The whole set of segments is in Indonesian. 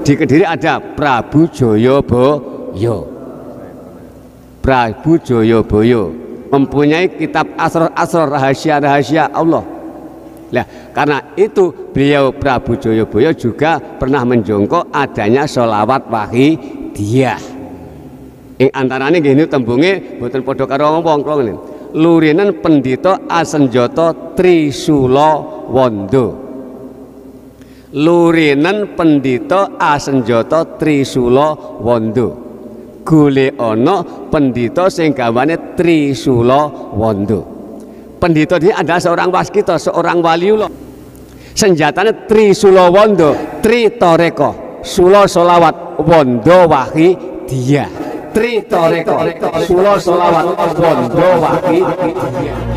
Di Kediri ada Prabu Joyoboyo. Prabu Joyoboyo mempunyai kitab asrar-asrar, rahasia-rahasia Allah. Nah, karena itu beliau Prabu Joyoboyo juga pernah menjongkok adanya sholawat wahidiyah. Ing antarane nggih tembunge boten padha karo wong nggih. Lurinen Pendhita Asenjata Trisula Wanda. Lurinen Pendhita Asenjata Trisula Wanda. Golek ana pendhita sing gawane Trisula Wanda. Pendhita ini adalah seorang waskita, seorang waliullah. Senjatanya Trisula Wanda, Tri Toreko, Sula Solawat, Wanda Wahidiyah. Tri Toreko, Sula Solawat, Wanda Wahidiyah.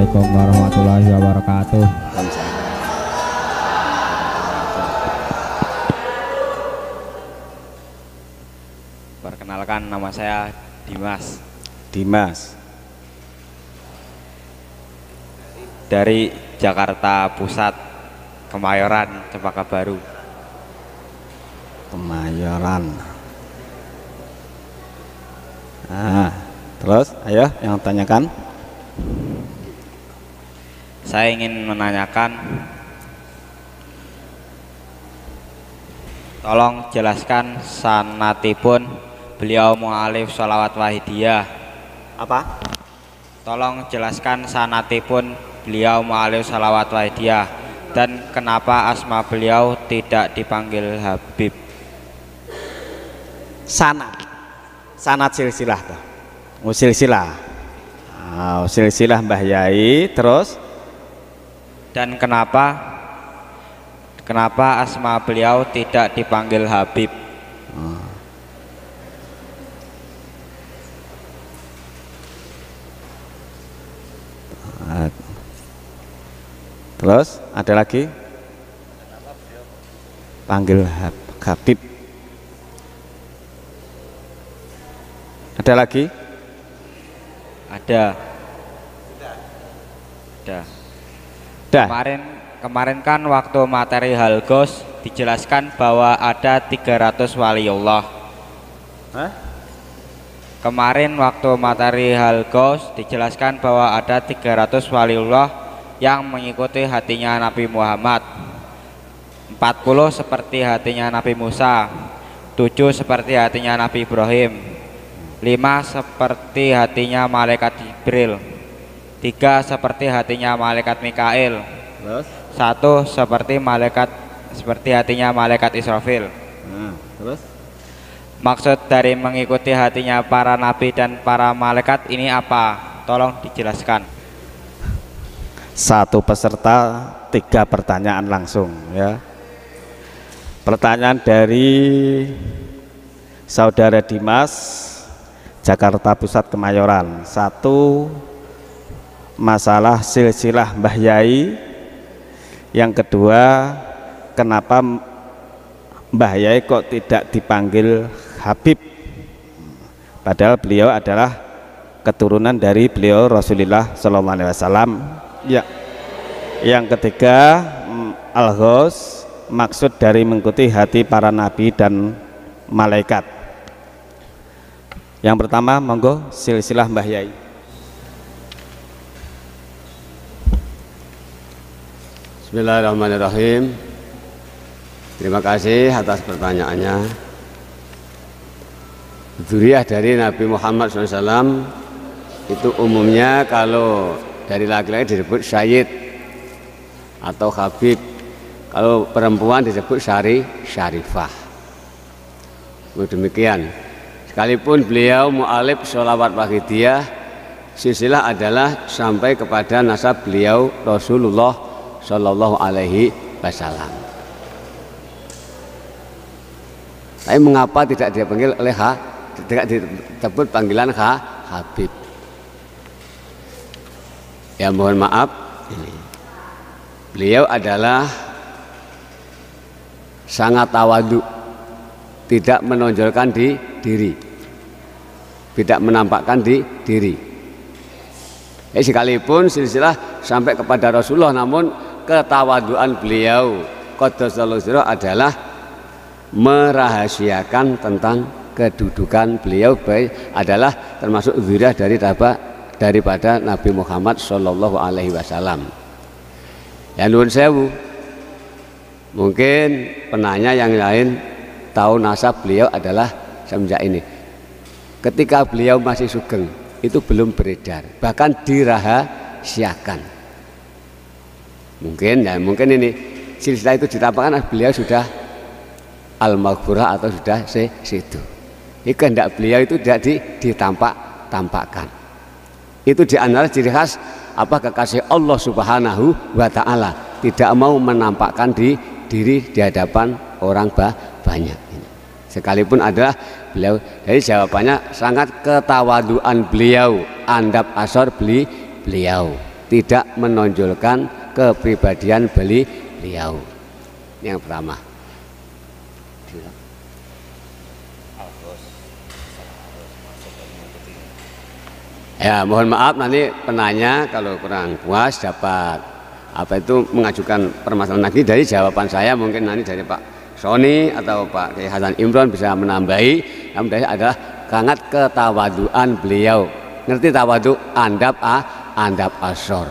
Assalamualaikum warahmatullahi wabarakatuh. Perkenalkan, nama saya Dimas. Dimas Dari Jakarta Pusat, Kemayoran, Cempaka Baru. Kemayoran. Terus ayo yang tanyakan. Saya ingin menanyakan, tolong jelaskan sanatipun beliau mu'alif sholawat wahidiyah. Apa? Tolong jelaskan sanatipun beliau mu'alif sholawat wahidiyah dan kenapa asma beliau tidak dipanggil Habib. Sanat silsilah tuh. Silsilah. Silsilah Mbah Yai. Terus Dan kenapa asma beliau tidak dipanggil Habib? Terus ada lagi? Panggil Habib. Ada lagi? Ada. Kemarin kan waktu materi Halgos dijelaskan bahwa ada 300 waliullah. Kemarin waktu materi Halgos dijelaskan bahwa ada 300 waliullah yang mengikuti hatinya Nabi Muhammad. 40 seperti hatinya Nabi Musa, 7 seperti hatinya Nabi Ibrahim, 5 seperti hatinya malaikat Jibril, 3 seperti hatinya malaikat Mikail, 1 seperti hatinya malaikat Israfil. Terus maksud dari mengikuti hatinya para nabi dan para malaikat ini apa? Tolong dijelaskan. Satu peserta 3 pertanyaan langsung ya. Pertanyaan dari Saudara Dimas, Jakarta Pusat, Kemayoran. 1 masalah silsilah Mbah Yai. Yang kedua, kenapa Mbah Yai kok tidak dipanggil Habib, padahal beliau adalah keturunan dari beliau Rasulullah Sallallahu Alaihi Wasallam. Ya. Yang ketiga, Al-Ghaus, maksud dari mengikuti hati para nabi dan malaikat. Yang pertama, monggo silsilah Mbah Yai. Bismillahirrahmanirrahim. Terima kasih atas pertanyaannya. Dzurriyyah dari Nabi Muhammad SAW itu umumnya kalau dari laki-laki disebut Sayyid atau Habib, kalau perempuan disebut Syarifah. Demikian. Sekalipun beliau mu'alif sholawat wahidiyah, silsilah adalah sampai kepada nasab beliau Rasulullah Shallallahu Alaihi Wasallam. Tapi mengapa tidak dipanggil oleh tidak disebut panggilan Habib? Ya mohon maaf, ini beliau adalah sangat tawadu, tidak menonjolkan diri, tidak menampakkan diri. Sekalipun silsilah sampai kepada Rasulullah, namun ketawaduan beliau qaddasallahu sirrahu adalah merahasiakan tentang kedudukan beliau adalah termasuk dzurriyyah daripada Nabi Muhammad Shallallahu Alaihi Wasallam. Ya nuwun sewu, mungkin penanya yang lain tahu nasab beliau adalah semenjak ini. Ketika beliau masih sugeng itu belum beredar, bahkan dirahasiakan. Mungkin ini silsilah itu ditampakkan beliau sudah al-maghfurah atau sudah situ. Ini kehendak beliau itu tidak ditampakkan. Itu di antara ciri khas kekasih Allah Subhanahu wa Ta'ala, tidak mau menampakkan diri di hadapan orang banyak. Sekalipun adalah beliau, jadi jawabannya sangat ketawaduan beliau, andap asor beliau, tidak menonjolkan kepribadian beliau. Ini yang pertama. Ya mohon maaf, nanti penanya kalau kurang puas dapat mengajukan permasalahan lagi dari jawaban saya, mungkin nanti dari Pak Sony atau Pak Kiai Hasan Imron bisa menambahi. Namun dari adalah sangat ketawaduan beliau, ngerti tawadu, andap asor,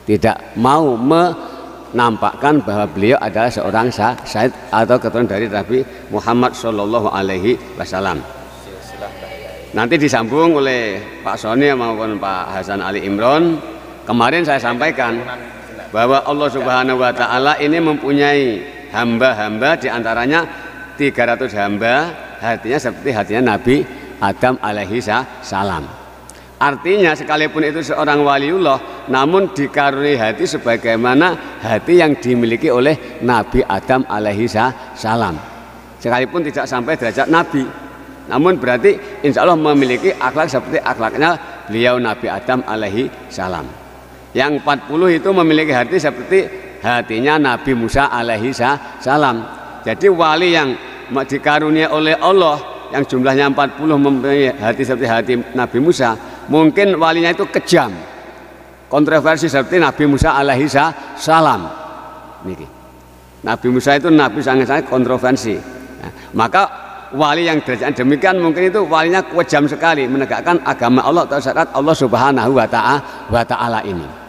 tidak mau menampakkan bahwa beliau adalah seorang syahid atau keturunan dari Nabi Muhammad Shallallahu Alaihi Wasallam. Nanti disambung oleh Pak Sony maupun Pak Hasan Ali Imron. Kemarin saya sampaikan bahwa Allah Subhanahu wa Ta'ala ini mempunyai hamba-hamba, diantaranya 300 hamba hatinya seperti hatinya Nabi Adam alaihi salam. Artinya sekalipun itu seorang waliullah, namun dikaruniai hati sebagaimana hati yang dimiliki oleh Nabi Adam alaihi salam. Sekalipun tidak sampai derajat Nabi, namun berarti insya Allah memiliki akhlak seperti akhlaknya beliau Nabi Adam alaihi salam. Yang 40 itu memiliki hati seperti hatinya Nabi Musa alaihi salam. Jadi wali yang dikaruniai oleh Allah yang jumlahnya 40 mempunyai hati seperti hati Nabi Musa, mungkin walinya itu kejam, kontroversi seperti Nabi Musa alaihi salam. Nabi Musa itu nabi sangat-sangat kontroversi. Nah, maka wali yang derajat demikian mungkin itu walinya kejam sekali menegakkan agama Allah atau syariat Allah Subhanahu wa Ta'ala ini.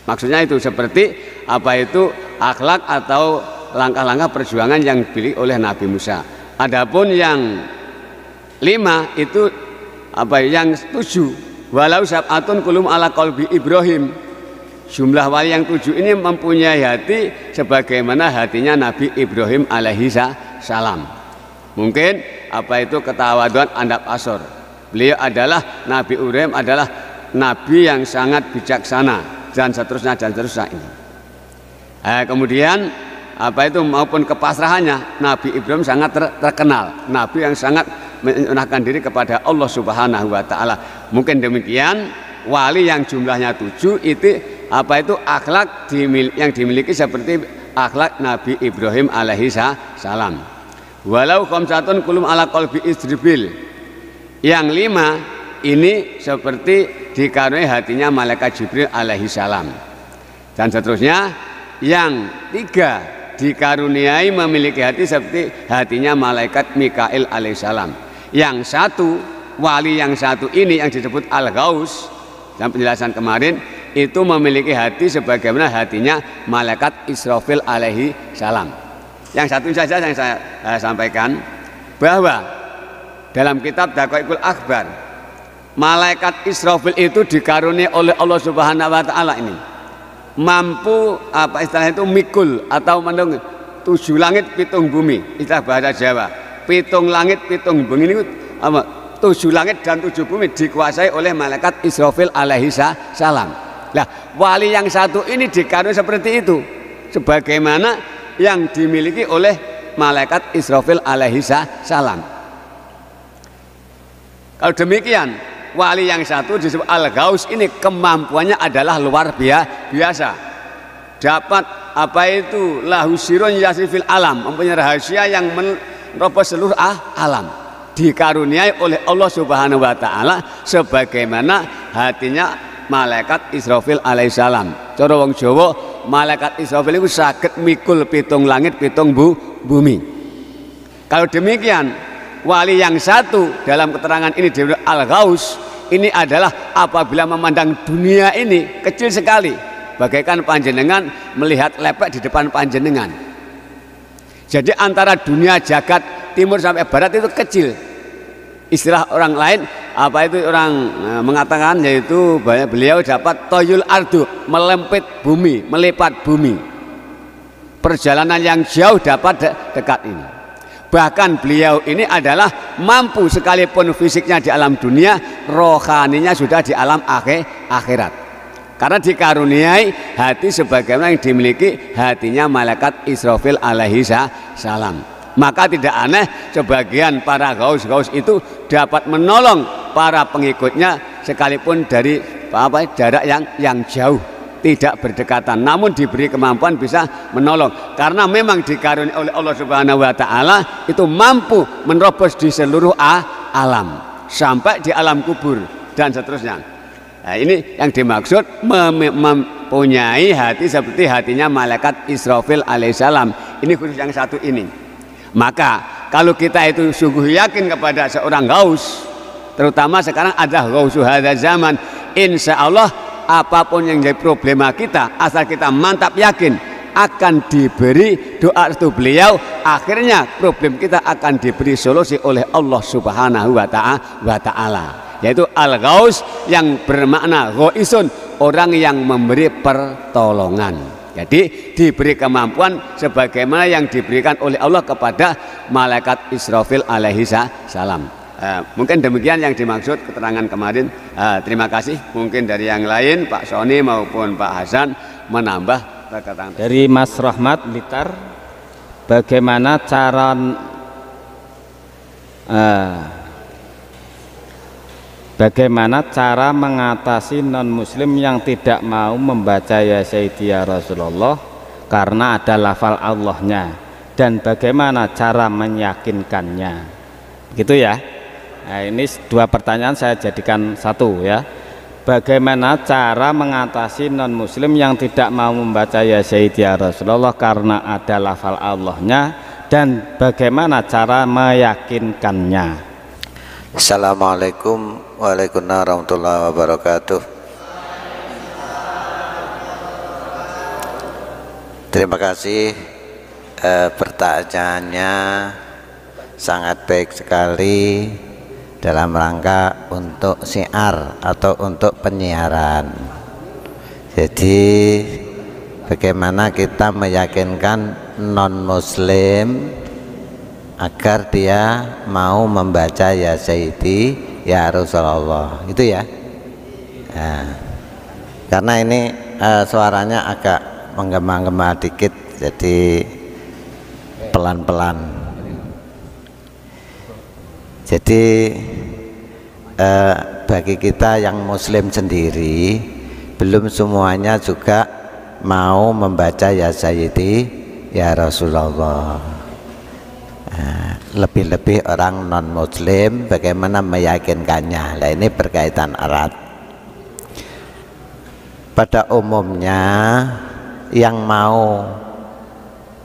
Maksudnya itu seperti akhlak atau langkah-langkah perjuangan yang dipilih oleh Nabi Musa. Adapun yang 5 itu yang 7, walau sab'atun kulum ala qalbi Ibrahim. Jumlah wali yang 7 ini mempunyai hati sebagaimana hatinya Nabi Ibrahim alaihi salam. Mungkin ketawaduan andap asor. Beliau adalah Nabi Ibrahim adalah nabi yang sangat bijaksana dan seterusnya ini. Kemudian maupun kepasrahannya, Nabi Ibrahim sangat terkenal, nabi yang sangat menyerahkan diri kepada Allah Subhanahu wa Ta'ala. Mungkin demikian wali yang jumlahnya 7 itu akhlak yang dimiliki seperti akhlak Nabi Ibrahim alaihi salam. Walau khamsatun kulum ala qalbi Isribil. Yang 5 ini seperti dikaruniai hatinya malaikat Jibril alaihi salam. Dan seterusnya yang 3 dikaruniai memiliki hati seperti hatinya malaikat Mikail alaihi salam. Yang 1 wali yang 1 ini yang disebut Al-Ghaus, dalam penjelasan kemarin itu memiliki hati sebagaimana hatinya malaikat Israfil alaihi salam. Yang satu saja yang saya sampaikan, bahwa dalam kitab Daqaiqul Akhbar malaikat Israfil itu dikaruniai oleh Allah Subhanahu wa taala ini mampu apa istilahnya itu mikul atau mendung 7 langit 7 bumi, istilah bahasa Jawa. 7 langit 7 bumi ini apa 7 langit dan 7 bumi dikuasai oleh malaikat Israfil alaihi salam. Nah, wali yang satu ini dikaruniai seperti itu sebagaimana yang dimiliki oleh malaikat Israfil alaihi salam. Kalau demikian, wali yang satu disebut Al-Ghaus ini kemampuannya adalah luar biasa. Dapat apa itu lahu sirun yasifil alam, mempunyai rahasia yang menerobos seluruh alam. Dikaruniai oleh Allah Subhanahu wa taala sebagaimana hatinya malaikat Israfil alaihissalam. Cara wong Jawa, malaikat Israfil itu saged mikul 7 langit 7 bumi. Kalau demikian, wali yang satu dalam keterangan ini disebut Al-Ghaus ini adalah apabila memandang dunia ini kecil sekali, bagaikan panjenengan melihat lepek di depan panjenengan. Jadi antara dunia jagat timur sampai barat itu kecil. Istilah orang lain apa itu orang mengatakan yaitu beliau dapat toyul ardu, melempit bumi, melipat bumi. Perjalanan yang jauh dapat dekat ini. Bahkan beliau ini adalah mampu sekalipun fisiknya di alam dunia, rohaninya sudah di alam akhirat. Karena dikaruniai hati sebagaimana yang dimiliki hatinya malaikat Israfil alaihi salam. Maka tidak aneh sebagian para gaus-gaus itu dapat menolong para pengikutnya sekalipun dari jarak yang jauh, tidak berdekatan, namun diberi kemampuan bisa menolong karena memang dikaruniai oleh Allah Subhanahu wa taala itu mampu menerobos di seluruh alam sampai di alam kubur dan seterusnya. Nah, ini yang dimaksud mempunyai hati seperti hatinya malaikat Israfil alaihissalam. Ini khusus yang satu ini. Maka kalau kita itu sungguh yakin kepada seorang gaus, terutama sekarang ada gausu hadza zaman, insya Allah apapun yang jadi problema kita, asal kita mantap yakin akan diberi doa restu beliau, akhirnya problem kita akan diberi solusi oleh Allah Subhanahu wa taala, yaitu Al-Ghaus yang bermakna ghaisun, orang yang memberi pertolongan. Jadi diberi kemampuan sebagaimana yang diberikan oleh Allah kepada malaikat Israfil alaihi salam. Mungkin demikian yang dimaksud keterangan kemarin. Terima kasih. Mungkin dari yang lain Pak Sony maupun Pak Hasan menambah keterangan. Dari Mas Rahmat Blitar, bagaimana cara mengatasi non-muslim yang tidak mau membaca ya Sayyidi ya Rasulullah karena ada lafal Allahnya, dan bagaimana cara meyakinkannya, gitu ya. Nah, ini 2 pertanyaan saya jadikan satu ya. Bagaimana cara mengatasi non-muslim yang tidak mau membaca ya Sayyidi ya Rasulullah karena ada lafal Allahnya, dan bagaimana cara meyakinkannya. Assalamualaikum warahmatullahi wabarakatuh. Terima kasih, pertanyaannya sangat baik sekali dalam rangka untuk syiar atau untuk penyiaran. Jadi bagaimana kita meyakinkan non-muslim agar dia mau membaca ya Sayyidi ya Rasulullah, itu ya. Nah, karena ini suaranya agak menggema-gema dikit, jadi pelan-pelan. Jadi bagi kita yang muslim sendiri belum semuanya juga mau membaca ya Sayyidi ya Rasulullah. Lebih-lebih orang non-muslim bagaimana meyakinkannya. Nah, ini berkaitan erat. Pada umumnya yang mau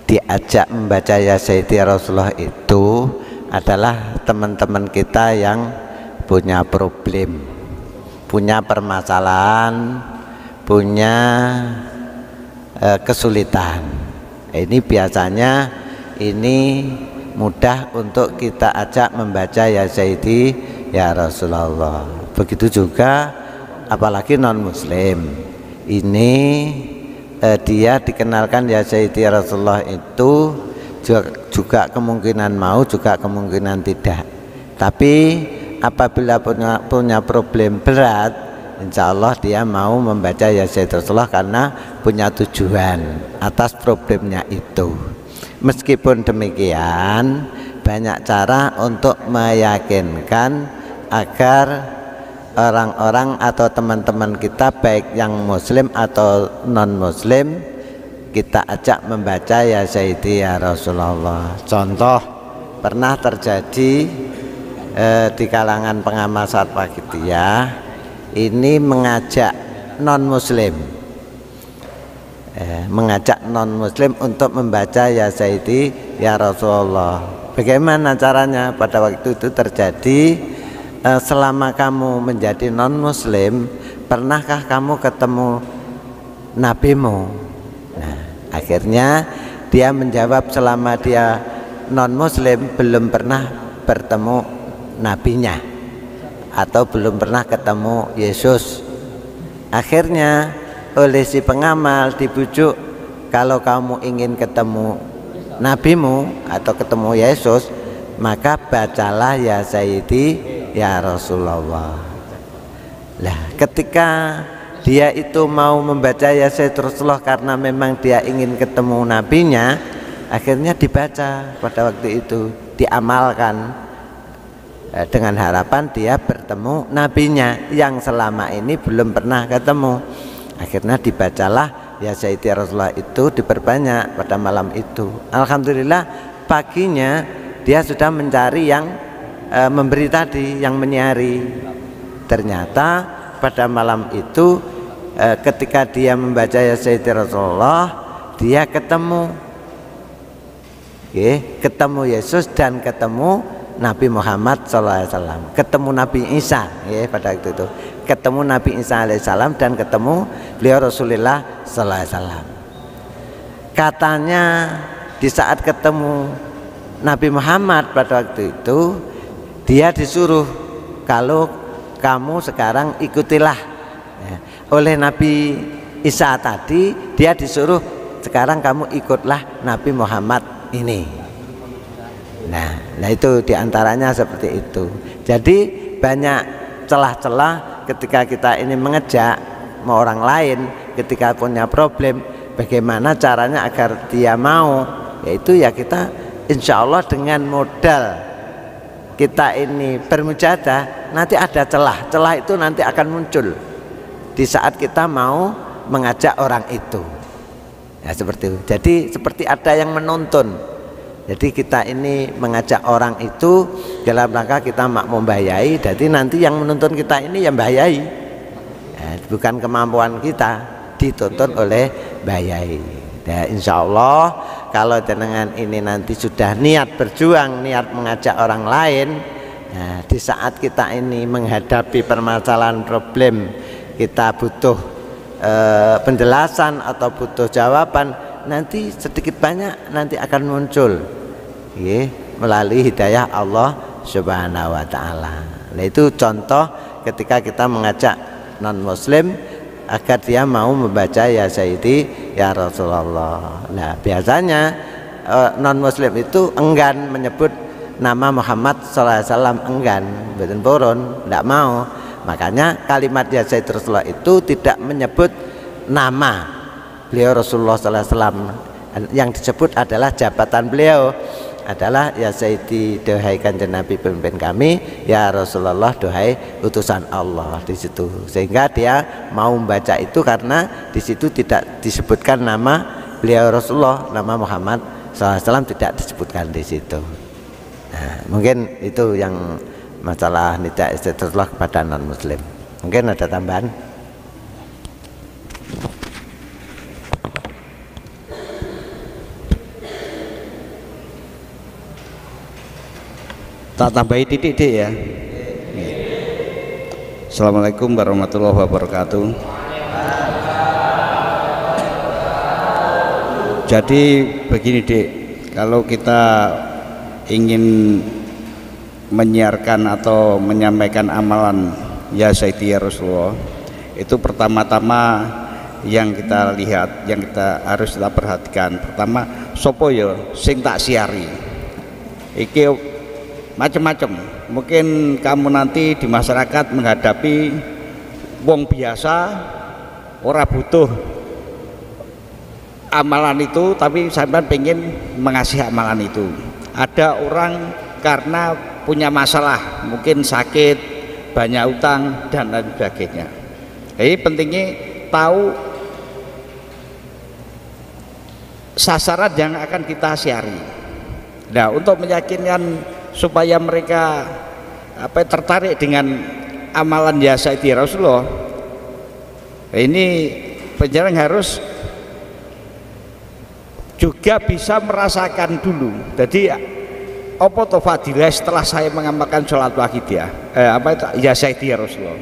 diajak membaca ya Sayyidi Rasulullah itu adalah teman-teman kita yang punya problem, punya permasalahan, punya kesulitan. Ini biasanya ini mudah untuk kita ajak membaca ya Sayyidi ya Rasulullah. begitu juga apalagi non muslim ini dia dikenalkan ya Sayyidi Rasulullah itu juga kemungkinan mau, juga kemungkinan tidak. Tapi apabila punya problem berat, insya Allah dia mau membaca ya Sayyidi Rasulullah karena punya tujuan atas problemnya itu. Meskipun demikian, banyak cara untuk meyakinkan agar orang-orang atau teman-teman kita baik yang muslim atau non muslim kita ajak membaca ya Sayyidi ya Rasulullah. Contoh pernah terjadi di kalangan pengamal Sarpagitiyah ini mengajak non muslim untuk membaca ya Sayyidi ya Rasulullah. Bagaimana caranya? Pada waktu itu terjadi selama kamu menjadi non muslim, pernahkah kamu ketemu nabimu? Nah, akhirnya dia menjawab selama dia non muslim belum pernah bertemu nabinya atau belum pernah ketemu Yesus. Akhirnya oleh si pengamal dibujuk, kalau kamu ingin ketemu nabimu atau ketemu Yesus, maka bacalah ya Sayyidi ya Rasulullah. Lah ketika dia itu mau membaca ya Sayyidi Rasulullah karena memang dia ingin ketemu nabinya, akhirnya dibaca pada waktu itu, diamalkan dengan harapan dia bertemu nabinya yang selama ini belum pernah ketemu. Akhirnya dibacalah ya Sayyidi Rasulullah itu diperbanyak pada malam itu. Alhamdulillah paginya dia sudah mencari yang memberi tadi, yang menyiari. Ternyata pada malam itu ketika dia membaca ya Sayyidi Rasulullah, dia ketemu Yesus dan ketemu Nabi Muhammad SAW, ketemu Nabi Isa pada waktu itu, ketemu Nabi Isa alaihissalam dan ketemu beliau Rasulullah SAW. Katanya di saat ketemu Nabi Muhammad pada waktu itu, dia disuruh, kalau kamu sekarang ikutilah oleh Nabi Isa tadi, dia disuruh sekarang kamu ikutlah Nabi Muhammad ini. Nah itu diantaranya seperti itu. Jadi banyak celah-celah ketika kita ini mengejak orang lain ketika punya problem, bagaimana caranya agar dia mau, yaitu ya kita insya Allah dengan modal kita ini bermujadah, nanti ada celah itu nanti akan muncul di saat kita mau mengajak orang itu. Ya seperti itu. Jadi seperti ada yang menuntun. Jadi kita ini mengajak orang itu dalam rangka kita membayai. Jadi nanti yang menuntun kita ini yang bayai. Ya, bukan kemampuan kita, dituntun oleh bayai. Ya, insya Allah kalau jenengan ini nanti sudah niat berjuang, niat mengajak orang lain, nah, di saat kita ini menghadapi permasalahan problem, kita butuh penjelasan atau butuh jawaban, nanti sedikit banyak nanti akan muncul melalui hidayah Allah Subhanahu wa Ta'ala. Nah itu contoh ketika kita mengajak non muslim agar dia mau membaca ya Sayyidi ya Rasulullah. Nah biasanya non muslim itu enggan menyebut nama Muhammad SAW, enggan, betul purun, tidak mau. Makanya kalimat ya Sayyidi Rasulullah itu tidak menyebut nama beliau Rasulullah SAW. Yang disebut adalah jabatan beliau, adalah ya Sayyidi, duhai kanjeng Nabi pemimpin kami, ya Rasulullah duhai utusan Allah di situ. Sehingga dia mau membaca itu karena di situ tidak disebutkan nama beliau Rasulullah, nama Muhammad SAW tidak disebutkan di situ. Nah, mungkin itu yang masalah nida istiqlal kepada non muslim. Mungkin ada tambahan. Tak tambahi titik ya. Assalamualaikum warahmatullahi wabarakatuh. Jadi begini Dik, kalau kita ingin menyiarkan atau menyampaikan amalan ya Sayyidi ya Rasulullah, itu pertama-tama yang kita lihat, yang kita harus kita perhatikan, pertama sopo ya sing tak siari. Iki macam-macam. Mungkin kamu nanti di masyarakat menghadapi wong biasa, ora butuh amalan itu, tapi sampean pengen mengasihi amalan itu. Ada orang karena punya masalah, mungkin sakit, banyak utang dan lain sebagainya. Jadi pentingnya tahu sasaran yang akan kita siari. Nah, untuk meyakinkan supaya mereka tertarik dengan amalan ya Sayyidi Rasulullah, ini penjelasan harus juga bisa merasakan dulu. Jadi apa to fadilah setelah saya mengamalkan sholat wahidiyah, ya Sayyidi Rasulullah.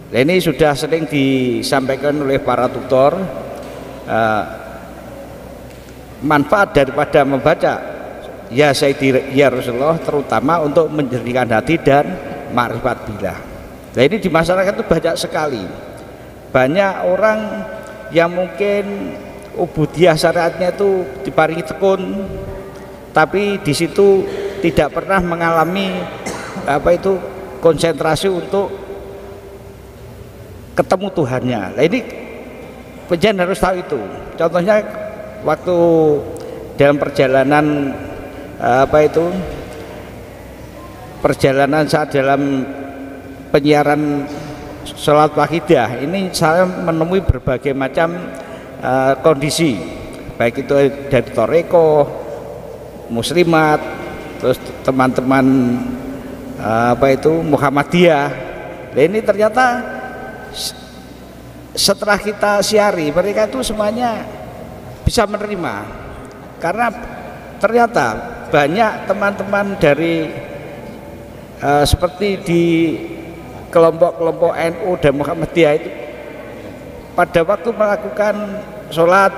Nah, ini sudah sering disampaikan oleh para tutor. Manfaat daripada membaca ya Sayyidi ya Rasulullah terutama untuk menjernihkan hati dan ma'rifat billah. Nah, ini di masyarakat itu banyak sekali. Banyak orang yang mungkin ubudiyah syariatnya itu diparingi tekun, tapi di situ tidak pernah mengalami konsentrasi untuk ketemu Tuhannya. Nah, ini penjen harus tahu itu. Contohnya waktu dalam perjalanan perjalanan saat dalam penyiaran sholat wahidiyah ini saya menemui berbagai macam kondisi, baik itu dari toreko, muslimat, terus teman-teman Muhammadiyah. Nah, ini ternyata setelah kita siari mereka itu semuanya bisa menerima, karena ternyata banyak teman-teman dari seperti di kelompok-kelompok NU dan Muhammadiyah itu pada waktu melakukan sholat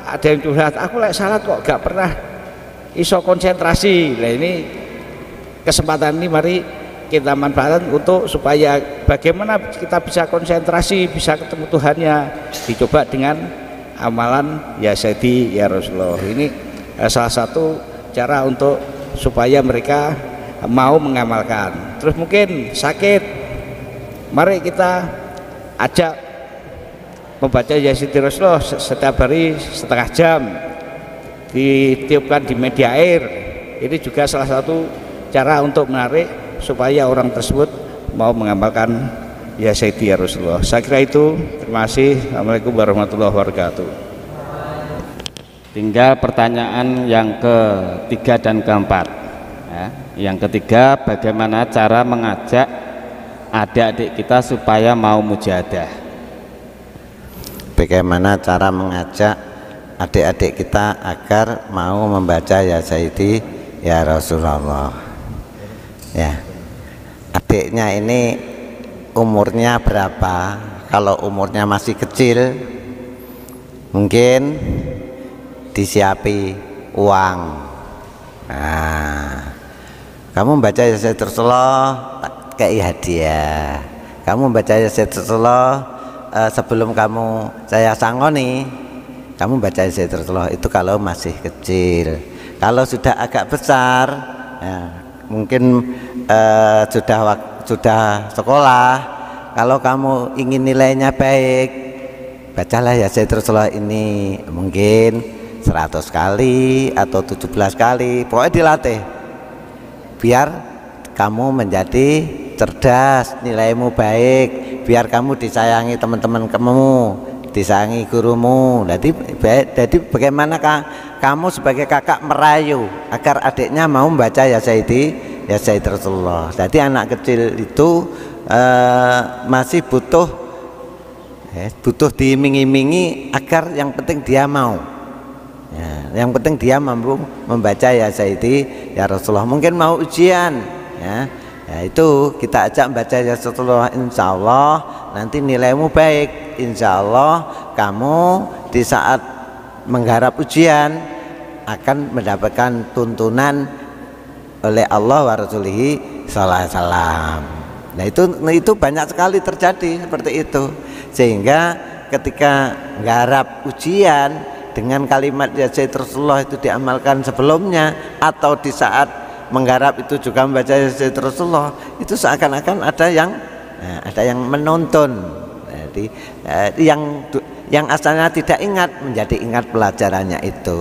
ada yang curhat, aku lek salat kok gak pernah iso konsentrasi. Nah, ini kesempatan ini mari kita manfaatkan untuk supaya bagaimana kita bisa konsentrasi, bisa ketemu Tuhannya, dicoba dengan amalan ya Sayyidi ya Rasulullah. Ini salah satu cara untuk supaya mereka mau mengamalkan. Terus mungkin sakit, mari kita ajak membaca ya Sayyidi Rasulullah setiap hari setengah jam, ditiupkan di media air. Ini juga salah satu cara untuk menarik supaya orang tersebut mau mengamalkan ya Sayyidi ya Rasulullah. Saya kira itu. Terima kasih. Assalamualaikum warahmatullahi wabarakatuh. Tinggal pertanyaan yang ketiga dan keempat ya. Yang ketiga, bagaimana cara mengajak adik-adik kita supaya mau mujahadah? Bagaimana cara mengajak adik-adik kita agar mau membaca ya Sayyidi ya Rasulullah? Ya, adiknya ini umurnya berapa? Kalau umurnya masih kecil, mungkin disiapi uang. Nah, kamu baca ya Sayyidi Rasulullah, kayak hadiah. Kamu baca ya Sayyidi Rasulullah, sebelum kamu saya sangoni, kamu baca ya Sayyidi Rasulullah. Itu kalau masih kecil. Kalau sudah agak besar, ya, mungkin sudah sekolah, kalau kamu ingin nilainya baik, bacalah ya Sayyidi Rasulullah ini mungkin 100 kali atau 17 kali, pokoknya dilatih biar kamu menjadi cerdas, nilaimu baik, biar kamu disayangi teman-teman kamu, disayangi gurumu. Jadi bagaimanakah kamu sebagai kakak merayu agar adiknya mau membaca ya Sayyidi Rasulullah. Jadi anak kecil itu masih butuh diiming-imingi agar yang penting dia mau. Ya, yang penting dia mampu membaca ya Sayyidi ya Rasulullah. Mungkin mau ujian, ya itu kita ajak membaca ya Rasulullah. Insya Allah nanti nilaimu baik. Insya Allah kamu di saat menggarap ujian akan mendapatkan tuntunan oleh Allah wa Rasulihi sallallahu alaihi wasallam. Nah itu banyak sekali terjadi seperti itu, sehingga ketika nggarap ujian dengan kalimat ya Sayyid Rasulullah itu diamalkan sebelumnya, atau di saat menggarap itu juga membaca ya Sayyid Rasulullah, itu seakan-akan ada yang menuntun. Jadi yang asalnya tidak ingat menjadi ingat pelajarannya itu.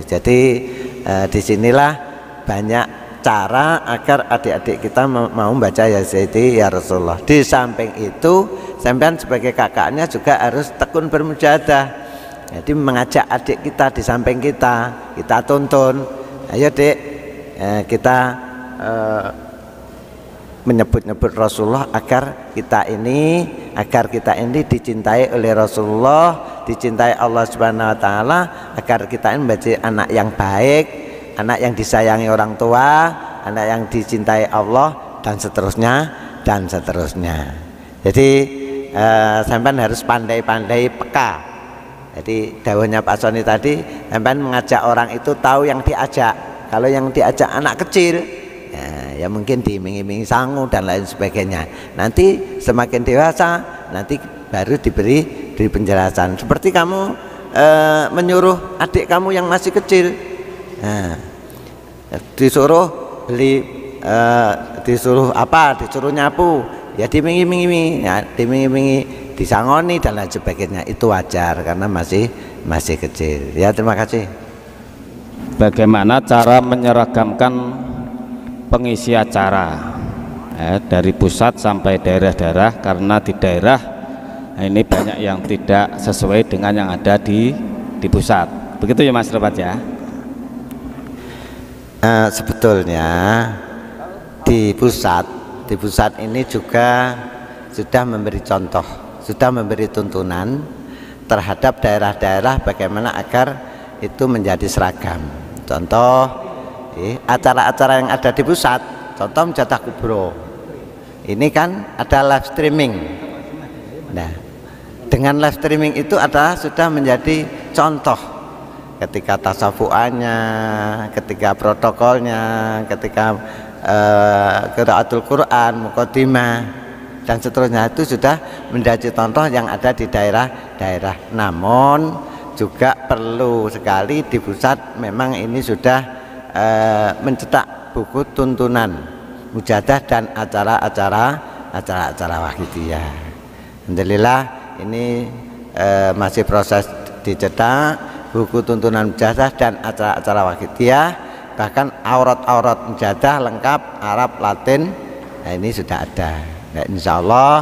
Jadi disinilah banyak cara agar adik-adik kita mau membaca ya Sayyidi ya Rasulullah. Di samping itu, sampean sebagai kakaknya juga harus tekun bermujahadah. Jadi mengajak adik kita di samping kita tuntun, ayo dek, kita menyebut-nyebut Rasulullah agar kita ini dicintai oleh Rasulullah, dicintai Allah Subhanahu wa taala, agar kita ini menjadi anak yang baik, anak yang disayangi orang tua, anak yang dicintai Allah, dan seterusnya dan seterusnya. Jadi sampean harus pandai-pandai peka. Jadi dawuhnya Pak Soni tadi, sampean mengajak orang itu tahu yang diajak. Kalau yang diajak anak kecil, ya mungkin diiming-imingi sangu dan lain sebagainya. Nanti semakin dewasa, nanti baru diberi penjelasan. Seperti kamu menyuruh adik kamu yang masih kecil, disuruh beli, disuruh nyapu, ya dimingi-mingi, disangoni dan lain sebagainya. Itu wajar karena masih kecil. Ya, terima kasih. Bagaimana cara menyeragamkan pengisi acara dari pusat sampai daerah-daerah, karena di daerah ini banyak yang tidak sesuai dengan yang ada di pusat. Begitu ya Mas Robat ya. Sebetulnya di pusat ini juga sudah memberi contoh, sudah memberi tuntunan terhadap daerah-daerah bagaimana agar itu menjadi seragam. Contoh acara-acara yang ada di pusat, contoh Mujadah Kubro, ini kan ada live streaming. Nah, dengan live streaming itu adalah sudah menjadi contoh ketika tasafuannya, ketika protokolnya, ketika qiraatul Quran, muqaddimah dan seterusnya, itu sudah menjadi contoh yang ada di daerah-daerah. Namun juga perlu sekali di pusat memang ini sudah mencetak buku tuntunan mujadah dan acara-acara wahidiyah. Alhamdulillah ini masih proses dicetak buku tuntunan mujadah dan acara-acara wahidiyah, bahkan aurat-aurat mujadah lengkap Arab Latin. Nah, ini sudah ada. Nah, insya Allah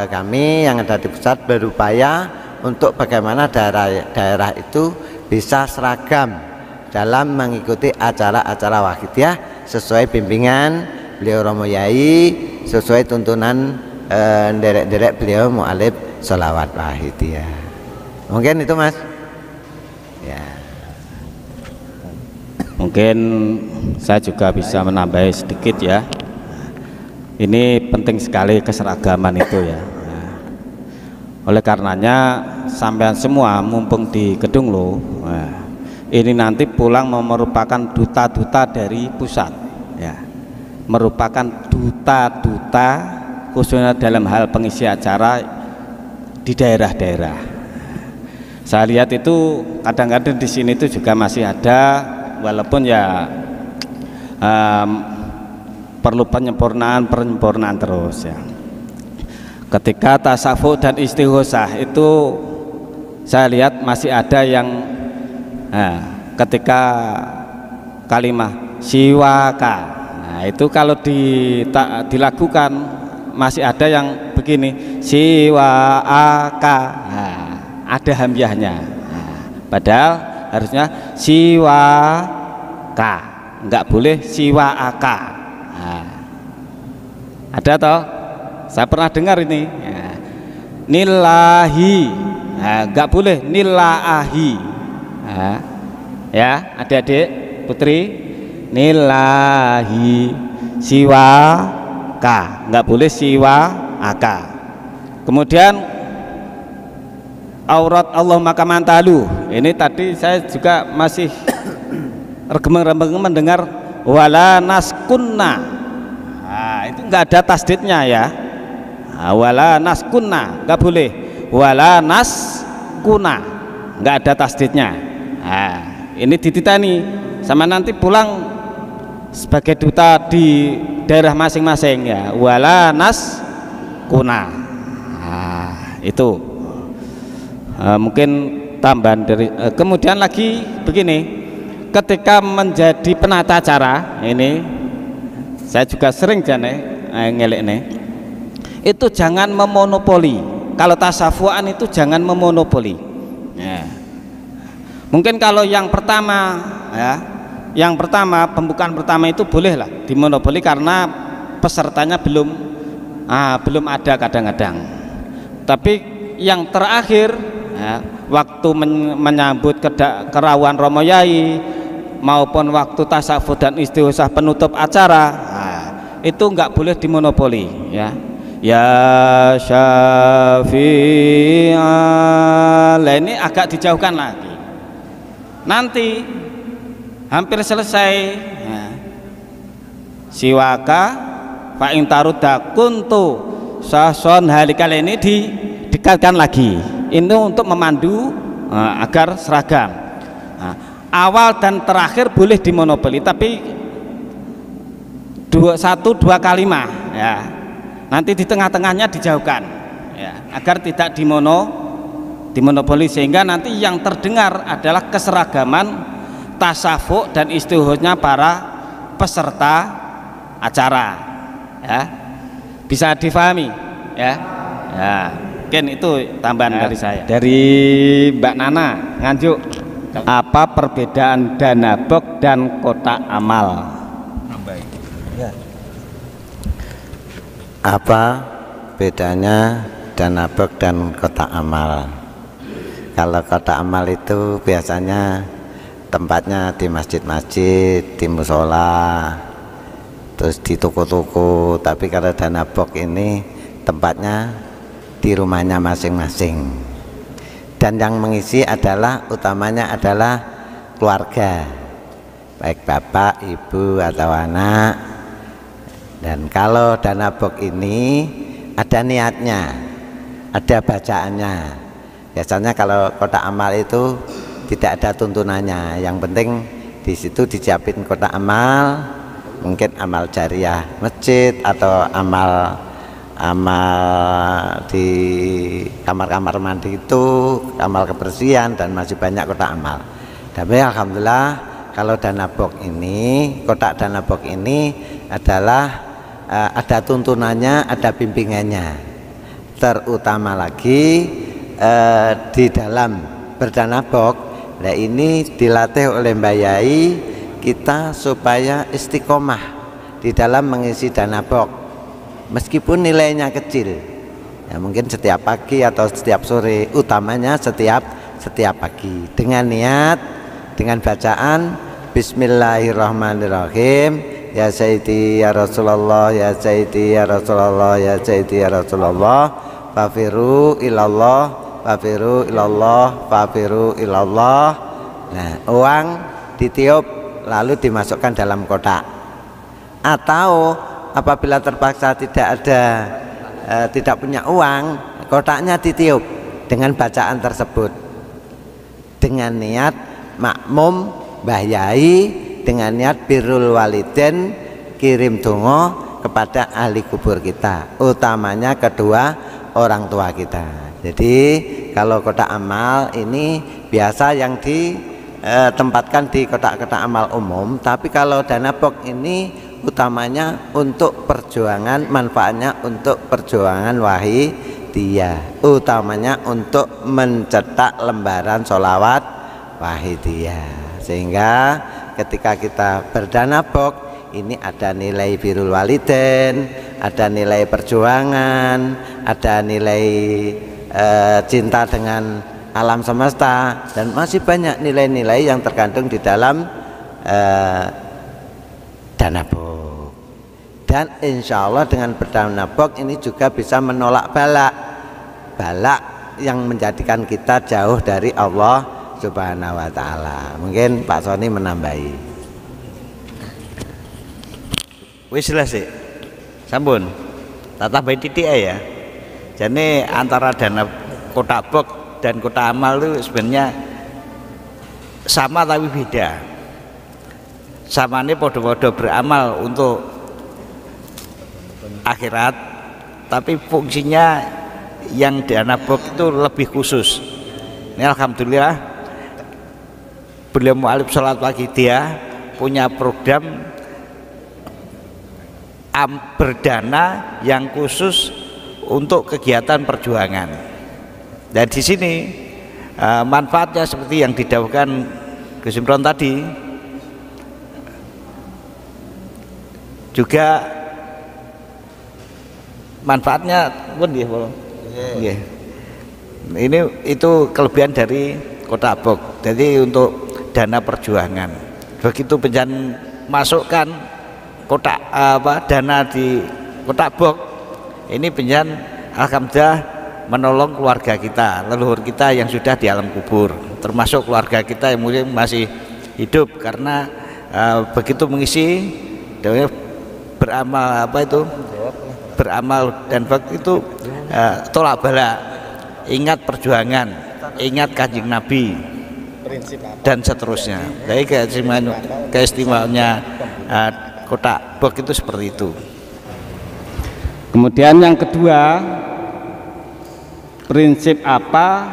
kami yang ada di pusat berupaya untuk bagaimana daerah itu bisa seragam dalam mengikuti acara-acara wahidiyah sesuai bimbingan beliau Romo Yai, sesuai tuntunan derek-derek beliau mu'alib sholawat wahidiyah. Mungkin itu Mas ya. Mungkin saya juga bisa menambah sedikit ya. Ini penting sekali keseragaman itu ya. Oleh karenanya sampean semua mumpung di Kedung Lo, ini nanti pulang merupakan duta-duta dari pusat ya, merupakan duta-duta khususnya dalam hal pengisi acara di daerah-daerah. Saya lihat itu kadang-kadang di sini itu juga masih ada, walaupun ya perlu penyempurnaan terus ya. Ketika tasawuf dan istighosah itu saya lihat masih ada yang ketika kalimah siwaka, nah itu kalau dilakukan masih ada yang begini siwaka, ada hamzahnya, padahal harusnya siwaka, enggak boleh siwaaka. Ada toh? Saya pernah dengar ini ya. Nilahi, nggak boleh nilaahi ya adik-adik putri, nilahi siwaka, nggak boleh siwaaka. Kemudian aurat Allah maka mantalu, ini tadi saya juga masih remeng-remeng mendengar wala naskunna. Itu nggak ada tasdidnya ya. Wala naskuna nggak boleh, wala naskuna nggak ada tasdidnya. Nah, ini dititani sama nanti pulang sebagai duta di daerah masing-masing ya, wala naskuna. Nah, itu mungkin tambahan dari kemudian lagi begini, ketika menjadi penata acara ini saya juga sering jane ngelek nih, itu jangan memonopoli. Kalau tasafuan itu jangan memonopoli ya. Mungkin kalau yang pertama ya, yang pertama pembukaan pertama itu bolehlah dimonopoli karena pesertanya belum ada kadang-kadang. Tapi yang terakhir ya, waktu menyambut kerawuhan Romo Yai maupun waktu tasawuf dan istighosah penutup acara, nah, itu nggak boleh dimonopoli ya. Ya Syafi'al, ini agak dijauhkan lagi. Nanti hampir selesai ya, siwaka fa in tarudda kuntu sason halikal ini didekatkan lagi. Ini untuk memandu agar seragam. Nah, awal dan terakhir boleh dimonopoli, tapi dua kalimat ya. Nanti di tengah-tengahnya dijauhkan ya, agar tidak dimonopoli, sehingga nanti yang terdengar adalah keseragaman tasawuf dan istighosahnya para peserta acara ya. Bisa difahami ya. Ya, mungkin itu tambahan dari saya. Dari Mbak Nana Nganjuk, apa perbedaan dana bok dan kotak amal? Apa bedanya dana bok dan kotak amal? Kalau kotak amal itu biasanya tempatnya di masjid-masjid, di musola, terus di toko-toko. Tapi kalau dana bok ini tempatnya di rumahnya masing-masing, dan yang mengisi adalah utamanya adalah keluarga, baik bapak, ibu atau anak. Dan kalau dana bok ini ada niatnya, ada bacaannya. Biasanya kalau kotak amal itu tidak ada tuntunannya, yang penting di situ disiapin kotak amal, mungkin amal jariah masjid atau amal di kamar-kamar mandi itu, amal kebersihan, dan masih banyak kotak amal. Tapi alhamdulillah kalau dana bok ini, kotak dana bok ini adalah ada tuntunannya, ada bimbingannya. Terutama lagi di dalam berdana bok, nah ini dilatih oleh Mbak Yai kita supaya istiqomah di dalam mengisi dana bok, meskipun nilainya kecil ya, mungkin setiap pagi atau setiap sore, utamanya setiap pagi, dengan niat, dengan bacaan Bismillahirrahmanirrahim. Ya Sayyidi ya Rasulullah, ya Sayyidi ya Rasulullah, ya Sayyidi ya Rasulullah, fafiru ilallah, fafiru ilallah, fafiru ilallah. Nah, uang ditiup lalu dimasukkan dalam kotak. Atau apabila terpaksa tidak punya uang, kotaknya ditiup dengan bacaan tersebut, dengan niat makmum Mbah Yai, dengan niat birrul waliden, kirim donga kepada ahli kubur kita, utamanya kedua orang tua kita. Jadi kalau kotak amal ini biasa yang ditempatkan di kotak-kotak amal umum, tapi kalau dana bok ini utamanya untuk perjuangan, manfaatnya untuk perjuangan wahidiyah, utamanya untuk mencetak lembaran sholawat wahidiyah, sehingga ketika kita berdana bok ini ada nilai birrul waliden, ada nilai perjuangan, ada nilai cinta dengan alam semesta, dan masih banyak nilai-nilai yang terkandung di dalam dana bok. Dan insya Allah dengan berdana bok ini juga bisa menolak balak yang menjadikan kita jauh dari Allah Subhanahu wa ta'ala. Mungkin Pak Soni menambahi. Wis jelas sih. Sampun. Tak tambahin titik ya. Jadi antara dana kotak box dan kotak amal itu sebenarnya sama tapi beda. Sama ini podo-podo beramal untuk akhirat, tapi fungsinya yang dana box itu lebih khusus. Ini alhamdulillah beliau Mu'alif Sholat Pagi dia punya program berdana yang khusus untuk kegiatan perjuangan. Dan di sini manfaatnya seperti yang didawuhkan Gus Imron tadi, juga manfaatnya pun ya, yeah. Ini itu kelebihan dari kotak box. Jadi untuk dana perjuangan, begitu penjan masukkan kotak dana di kotak box ini penjan alhamdulillah menolong keluarga kita, leluhur kita yang sudah di alam kubur, termasuk keluarga kita yang mungkin masih hidup, karena begitu mengisi beramal beramal dan itu tolak bala, ingat perjuangan, ingat Kanjeng Nabi dan seterusnya. Jadi keistimewaannya kotak box itu seperti itu. Kemudian yang kedua, prinsip apa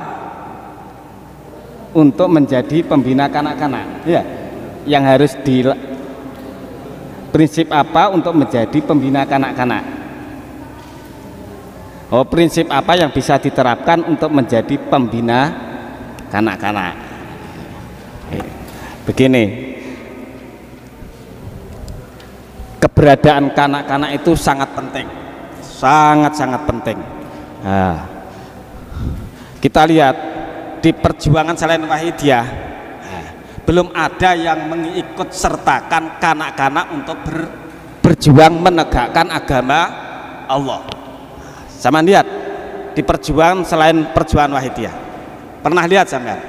untuk menjadi pembina kanak-kanak? Ya, yang harus prinsip apa untuk menjadi pembina kanak-kanak? Oh, prinsip apa yang bisa diterapkan untuk menjadi pembina kanak-kanak? Begini, keberadaan kanak-kanak itu sangat penting, sangat-sangat penting. Nah, kita lihat di perjuangan selain Wahidiyah, belum ada yang mengikut sertakan kanak-kanak untuk berjuang menegakkan agama Allah. Sama lihat di perjuangan selain perjuangan Wahidiyah, pernah lihat sampean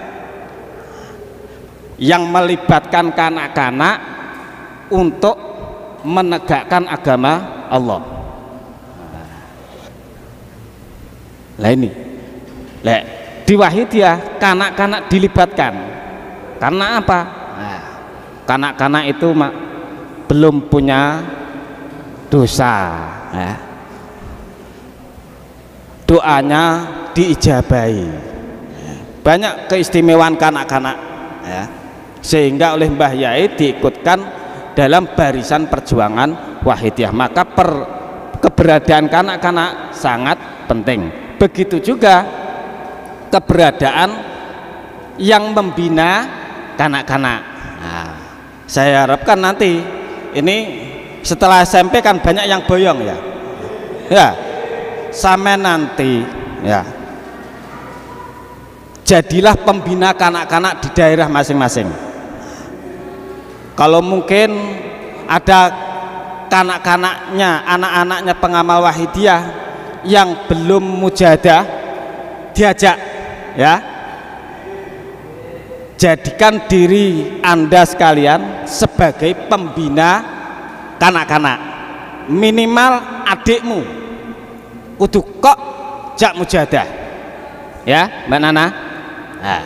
yang melibatkan kanak-kanak untuk menegakkan agama Allah? Lah ini, di Wahidiyah kanak-kanak dilibatkan karena apa? Kanak-kanak itu belum punya dosa, doanya diijabahi, banyak keistimewaan kanak-kanak, sehingga oleh Mbah Yai diikutkan dalam barisan perjuangan Wahidiyah. Maka keberadaan kanak-kanak sangat penting. Begitu juga keberadaan yang membina kanak-kanak. Nah, saya harapkan nanti ini setelah SMP kan banyak yang boyong ya. Ya, sampai nanti ya jadilah pembina kanak-kanak di daerah masing-masing. Kalau mungkin ada kanak-kanaknya, anak-anaknya pengamal Wahidiyah yang belum mujahadah, diajak ya, jadikan diri Anda sekalian sebagai pembina kanak-kanak. Minimal adikmu kudu kok jak mujahadah ya Mbak Nana. Nah,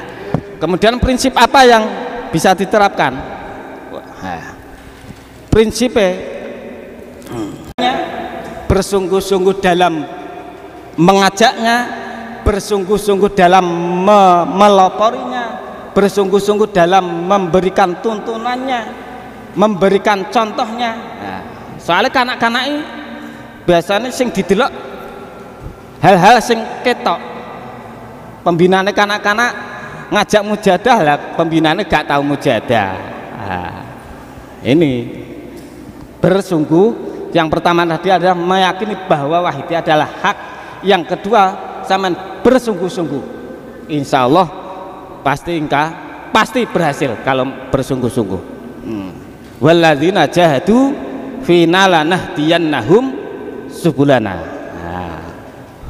kemudian prinsip apa yang bisa diterapkan? Prinsipnya bersungguh-sungguh dalam mengajaknya, bersungguh-sungguh dalam meloporinya, bersungguh-sungguh dalam memberikan tuntunannya, memberikan contohnya. Nah, soalnya kanak-kanak ini biasanya sing didelok hal-hal sing ketok. Pembinaannya kanak-kanak ngajak mujahadah lah, pembinaannya gak tahu mujahadah. Nah, ini bersungguh, yang pertama tadi adalah meyakini bahwa Wahidiyah adalah hak. Yang kedua, sama bersungguh-sungguh. Insya Allah pasti berhasil kalau bersungguh-sungguh. Walladzina jahadu fina lanahdiyannahum subulana. Nah,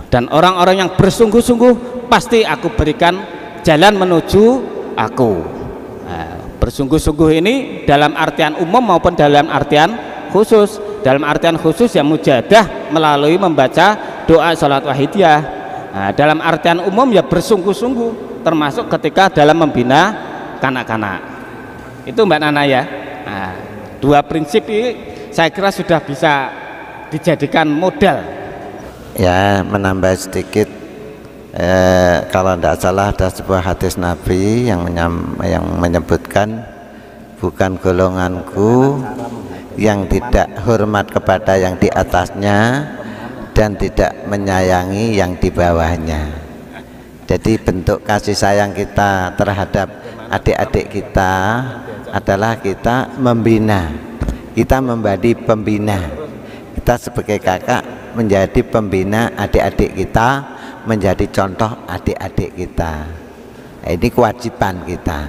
dan orang-orang yang bersungguh-sungguh pasti aku berikan jalan menuju aku. Nah, bersungguh-sungguh ini dalam artian umum maupun dalam artian khusus. dalam artian khusus ya mujahadah melalui membaca doa sholat wahidiyah. Nah, dalam artian umum ya bersungguh-sungguh, termasuk ketika dalam membina kanak-kanak. Itu Mbak Nana ya. Nah, dua prinsip ini saya kira sudah bisa dijadikan modal. Ya, menambah sedikit, kalau tidak salah ada sebuah hadis Nabi yang menyebutkan, bukan golonganku yang tidak hormat kepada yang di atasnya dan tidak menyayangi yang di bawahnya. Jadi bentuk kasih sayang kita terhadap adik-adik kita adalah kita membina, kita menjadi pembina. Kita sebagai kakak menjadi pembina adik-adik kita, menjadi contoh adik-adik kita. Nah, ini kewajiban kita,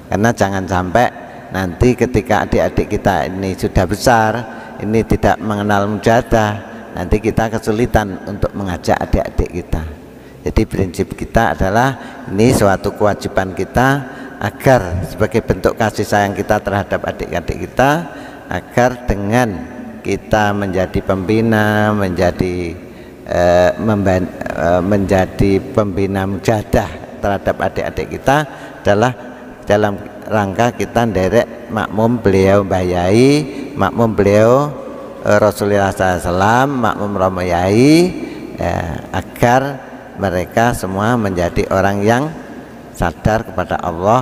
karena jangan sampai nanti ketika adik-adik kita ini sudah besar, ini tidak mengenal mujahadah, nanti kita kesulitan untuk mengajak adik-adik kita. Jadi prinsip kita adalah ini suatu kewajiban kita, agar sebagai bentuk kasih sayang kita terhadap adik-adik kita, agar dengan kita menjadi pembina, menjadi pembina mujahadah terhadap adik-adik kita adalah dalam rangka kita nderek makmum beliau Mbah Yai, makmum beliau Rasulullah SAW, makmum Romo Yai, agar mereka semua menjadi orang yang sadar kepada Allah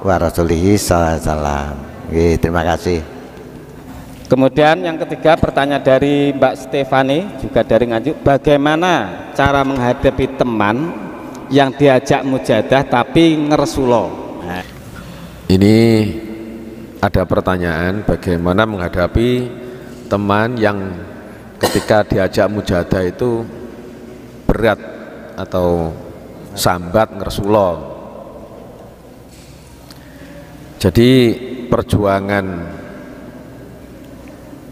wa Rasulihi SAW. Terima kasih. Kemudian yang ketiga, pertanyaan dari Mbak Stefani juga dari Nganjuk, bagaimana cara menghadapi teman yang diajak mujahadah tapi ngersulo? Nah. Ini ada pertanyaan bagaimana menghadapi teman yang ketika diajak mujahadah itu berat atau sambat ngersulo. Jadi perjuangan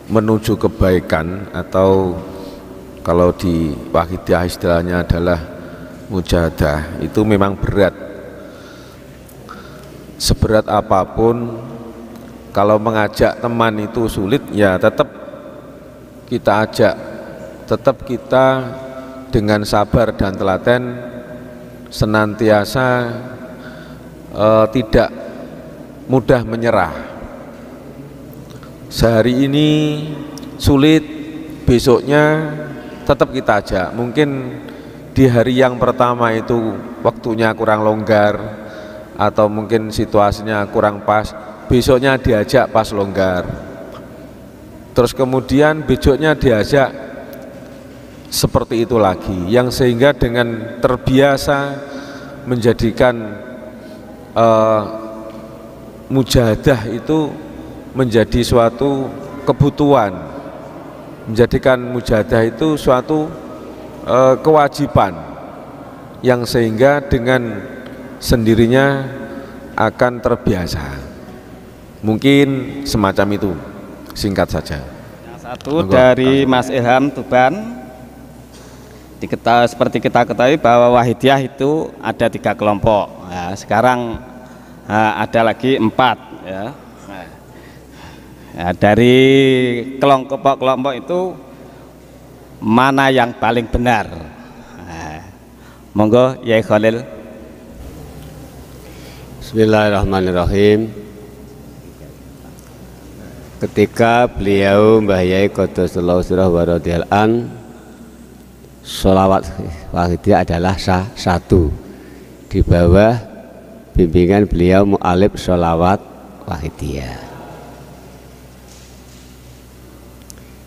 menuju kebaikan, atau kalau di Wahidiyah istilahnya adalah mujahadah, itu memang berat. Seberat apapun, kalau mengajak teman itu sulit, ya tetap kita ajak, tetap kita dengan sabar dan telaten senantiasa tidak mudah menyerah. Sehari ini sulit, besoknya tetap kita ajak. Mungkin di hari yang pertama itu waktunya kurang longgar, atau mungkin situasinya kurang pas, besoknya diajak pas longgar, terus kemudian besoknya diajak seperti itu lagi, yang sehingga dengan terbiasa menjadikan mujahadah itu menjadi suatu kebutuhan, menjadikan mujahadah itu suatu kewajiban, yang sehingga dengan sendirinya akan terbiasa. Mungkin semacam itu, singkat saja. Satu dari Mas Ilham Tuban, seperti kita ketahui bahwa Wahidiyah itu ada 3 kelompok. Nah, sekarang ada lagi 4 ya. Nah, dari kelompok-kelompok itu mana yang paling benar? Nah, monggo Yai Khalil. Bismillahirrahmanirrahim. Ketika beliau Mbah Yai Qaddasallahu sirrahu wa radhiyallahu an, sholawat Wahidiyah adalah satu di bawah bimbingan beliau mu'alif sholawat Wahidiyah.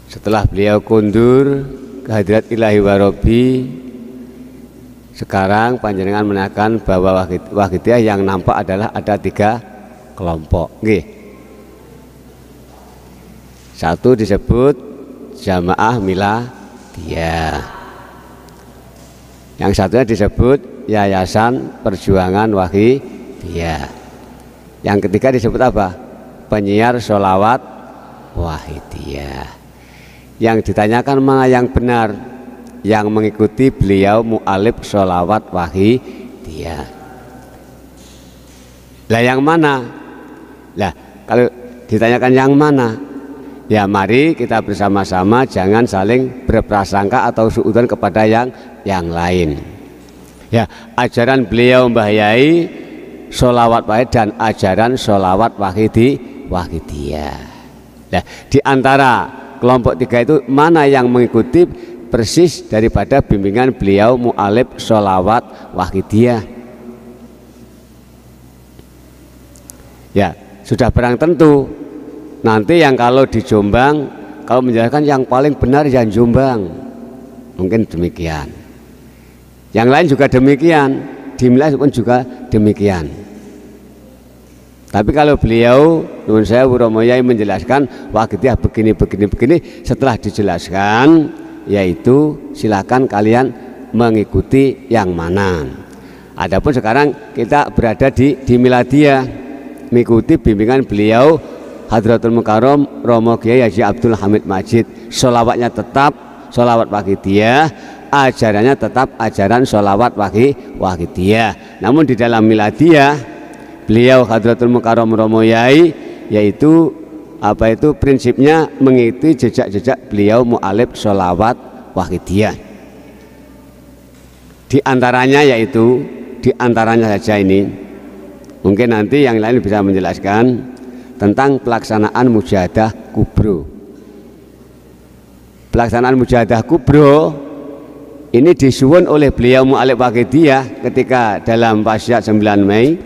Setelah beliau kundur ke hadirat ilahi warobi, sekarang panjenengan menekan bahwa Wahidiyah yang nampak adalah ada 3 kelompok. Nggih. Satu disebut jamaah miladiyah, yang satunya disebut yayasan perjuangan Wahidiyah, yang ketiga disebut apa? Penyiar sholawat Wahidiyah. Yang ditanyakan mana yang benar? Yang mengikuti beliau mu'alif sholawat Wahidiyah. Lah yang mana? Lah kalau ditanyakan yang mana, Ya mari kita bersama-sama jangan saling berprasangka atau suudzon kepada yang lain. Ya, ajaran beliau Mbah Yai sholawat wahid dan ajaran sholawat wahidiyah. Nah, di antara kelompok tiga itu mana yang mengikuti persis daripada bimbingan beliau mu'alif sholawat wahidiyah? Ya, sudah barang tentu nanti yang kalau di Jombang kalau menjelaskan yang paling benar yang Jombang, mungkin demikian. Yang lain juga demikian, di Milas pun juga demikian. Tapi kalau beliau Nuwun Sewu Romo Yai menjelaskan wahidiyah begini, setelah dijelaskan yaitu silakan kalian mengikuti yang mana. Adapun sekarang kita berada di Miladiyah, mengikuti bimbingan beliau Hadratul Mukarram Romo Kiai Haji Abdul Hamid Majid. Sholawatnya tetap sholawat wahidiyah, ajarannya tetap ajaran sholawat wahidiyah. Namun di dalam Miladiyah beliau Hadratul Mukarram Romo Yai yaitu apa itu prinsipnya mengikuti jejak-jejak beliau mu'alif sholawat wahidiyah. Di antaranya yaitu di antaranya saja ini, mungkin nanti yang lain bisa menjelaskan tentang pelaksanaan mujahadah kubro. Pelaksanaan mujahadah kubro ini disuwun oleh beliau mu'alif wahidiyah ketika dalam wasiat 9 Mei.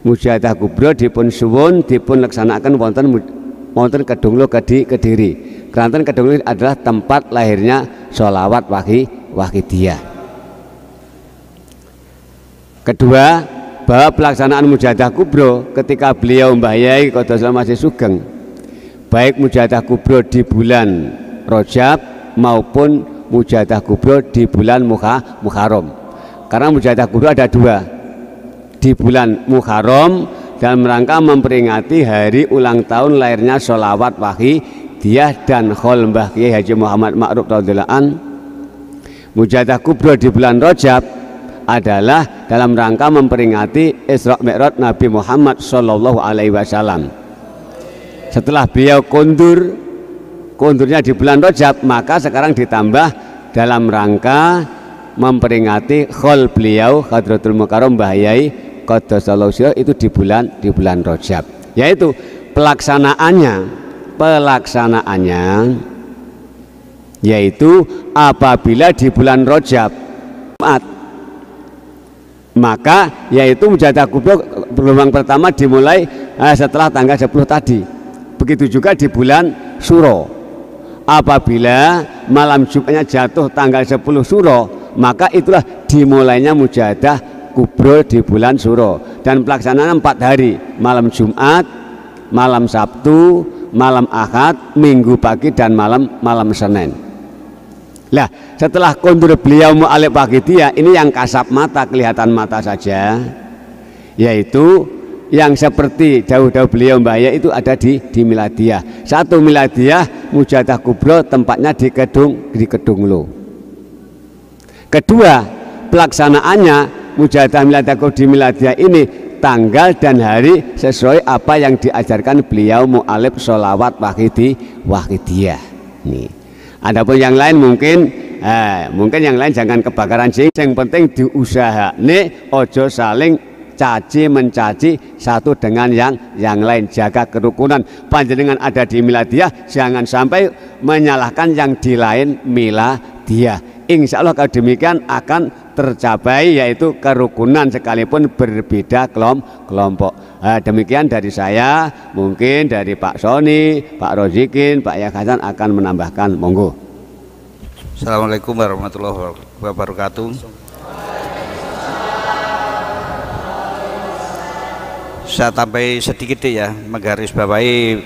Mujahadah kubro dipun suwun dipun laksanakan wonten Kedunglo Kediri. Keranten Kedunglo adalah tempat lahirnya sholawat wahidiyah. Kedua, bahwa pelaksanaan mujahadah kubro ketika beliau Mbah Yai Qaddosallahu masih sugeng, baik mujahadah kubro di bulan Rajab maupun mujahadah kubro di bulan Muharram. Karena mujahadah kubro ada dua, di bulan Muharram dalam rangka memperingati hari ulang tahun lahirnya sholawat wahidiyah dan khol Mbah Kiai Haji Muhammad Ma'ruf radhiyallahu an. Mujahadah kubro di bulan Rajab adalah dalam rangka memperingati Isra Mi'raj Nabi Muhammad sallallahu alaihi wasallam. Setelah beliau kondurnya di bulan Rajab, maka sekarang ditambah dalam rangka memperingati khol beliau Hadratul Mukarram Mbah Yai Qaddosallahu sirrahu itu di bulan Rajab. Yaitu pelaksanaannya yaitu apabila di bulan Rajab maka yaitu mujahadah kubro gelombang pertama dimulai setelah tanggal 10 tadi. Begitu juga di bulan Suro. Apabila malam Jumatnya jatuh tanggal 10 Suro, maka itulah dimulainya mujahadah kubro di bulan Suro. Dan pelaksanaan 4 hari, malam Jumat, malam Sabtu, malam Ahad, Minggu pagi dan malam Senin. Lah, setelah kondur beliau mu'alif wahidiyah ini yang kasat mata, kelihatan mata saja, yaitu yang seperti jauh-jauh beliau Mbah Yai itu ada di Miladiyah. Satu Miladiyah mujahadah kubro tempatnya di Kedunglo. Kedua, pelaksanaannya mujahadah Miladiyah di Miladiyah ini tanggal dan hari sesuai apa yang diajarkan beliau mu'alif sholawat wahidiyah. Nih. Adapun yang lain mungkin yang lain jangan kebakaran sing. Yang penting diusahane ojo saling caci mencaci satu dengan yang lain, jaga kerukunan. Panjenengan ada di Miladiyah jangan sampai menyalahkan yang di lain Miladiyah. Insya Allah kalau demikian akan tercapai yaitu kerukunan sekalipun berbeda kelompok. Demikian dari saya, mungkin dari Pak Soni, Pak Rozikin, Pak Yahya akan menambahkan, monggo. Assalamualaikum warahmatullahi wabarakatuh. Saya tambah sedikit ya, menggarisbawahi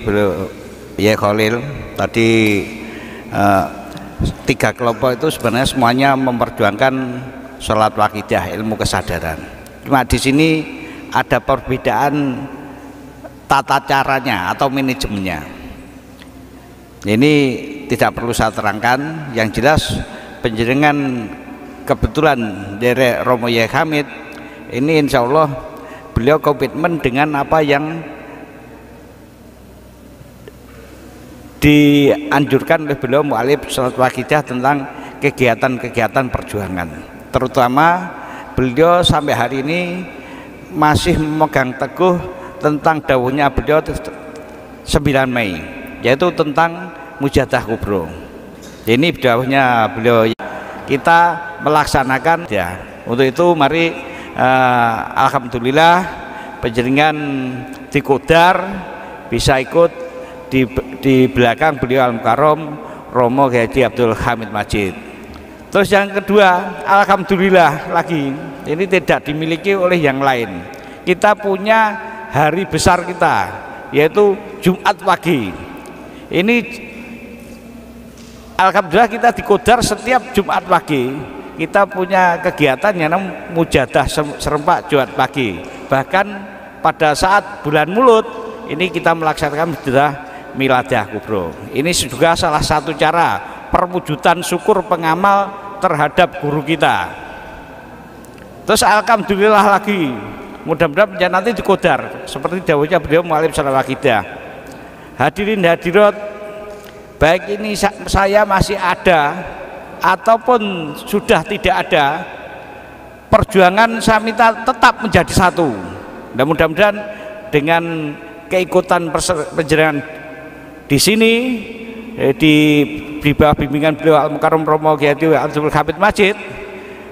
ya Khalil tadi, 3 kelompok itu sebenarnya semuanya memperjuangkan sholat wahidiyah, ilmu kesadaran. Cuma di sini ada perbedaan tata caranya atau manajemennya. Ini tidak perlu saya terangkan. Yang jelas penjenengan kebetulan dari Romo Yai Hamid ini insya Allah beliau komitmen dengan apa yang dianjurkan oleh beliau mu'alif Shalawat Waqidah tentang kegiatan-kegiatan perjuangan. Terutama beliau sampai hari ini masih memegang teguh tentang dawuhnya beliau 9 Mei, yaitu tentang Mujahadah Kubro. Ini dawuhnya beliau, kita melaksanakan ya. Untuk itu mari alhamdulillah penjaringan di Kodar bisa ikut di belakang beliau Al-Mukarram Romo Kiai Haji Abdul Hamid Majid. Terus yang kedua, alhamdulillah lagi ini tidak dimiliki oleh yang lain. Kita punya hari besar kita, yaitu Jumat pagi. Ini alhamdulillah kita di Kodar setiap Jumat pagi kita punya kegiatan yang namanya Mujahadah serempak Jumat pagi. Bahkan pada saat bulan Mulut ini kita melaksanakan Mujahadah Miladah Kubro. Ini juga salah satu cara perwujudan syukur pengamal terhadap guru kita. Terus alhamdulillah lagi, mudah-mudahan nanti di Kodar seperti dawuhnya beliau mu'alif Shalawat Waqidah. Hadirin hadirat, baik ini saya masih ada ataupun sudah tidak ada, perjuangan Samita tetap menjadi satu. Dan mudah-mudahan dengan keikutan penjaringan di sini di bawah bimbingan beliau Al-Mukarram Romo Kiai Haji Abdul Hamid Majid,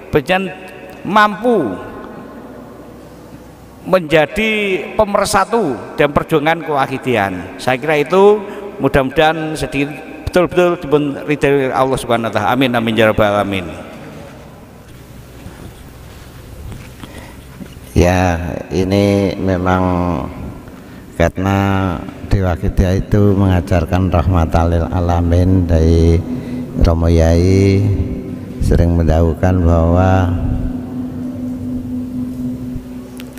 penjaringan mampu menjadi pemersatu dan perjuangan kewahidian. Saya kira itu mudah-mudahan sedikit betul-betul diridhoi Allah Subhanahu wa taala. Amin amin ya rabbal alamin. Ya, ini memang karena Dewa Waqidah itu mengajarkan rahmatan lil alamin. Dari Romo Yai sering mendahulukan bahwa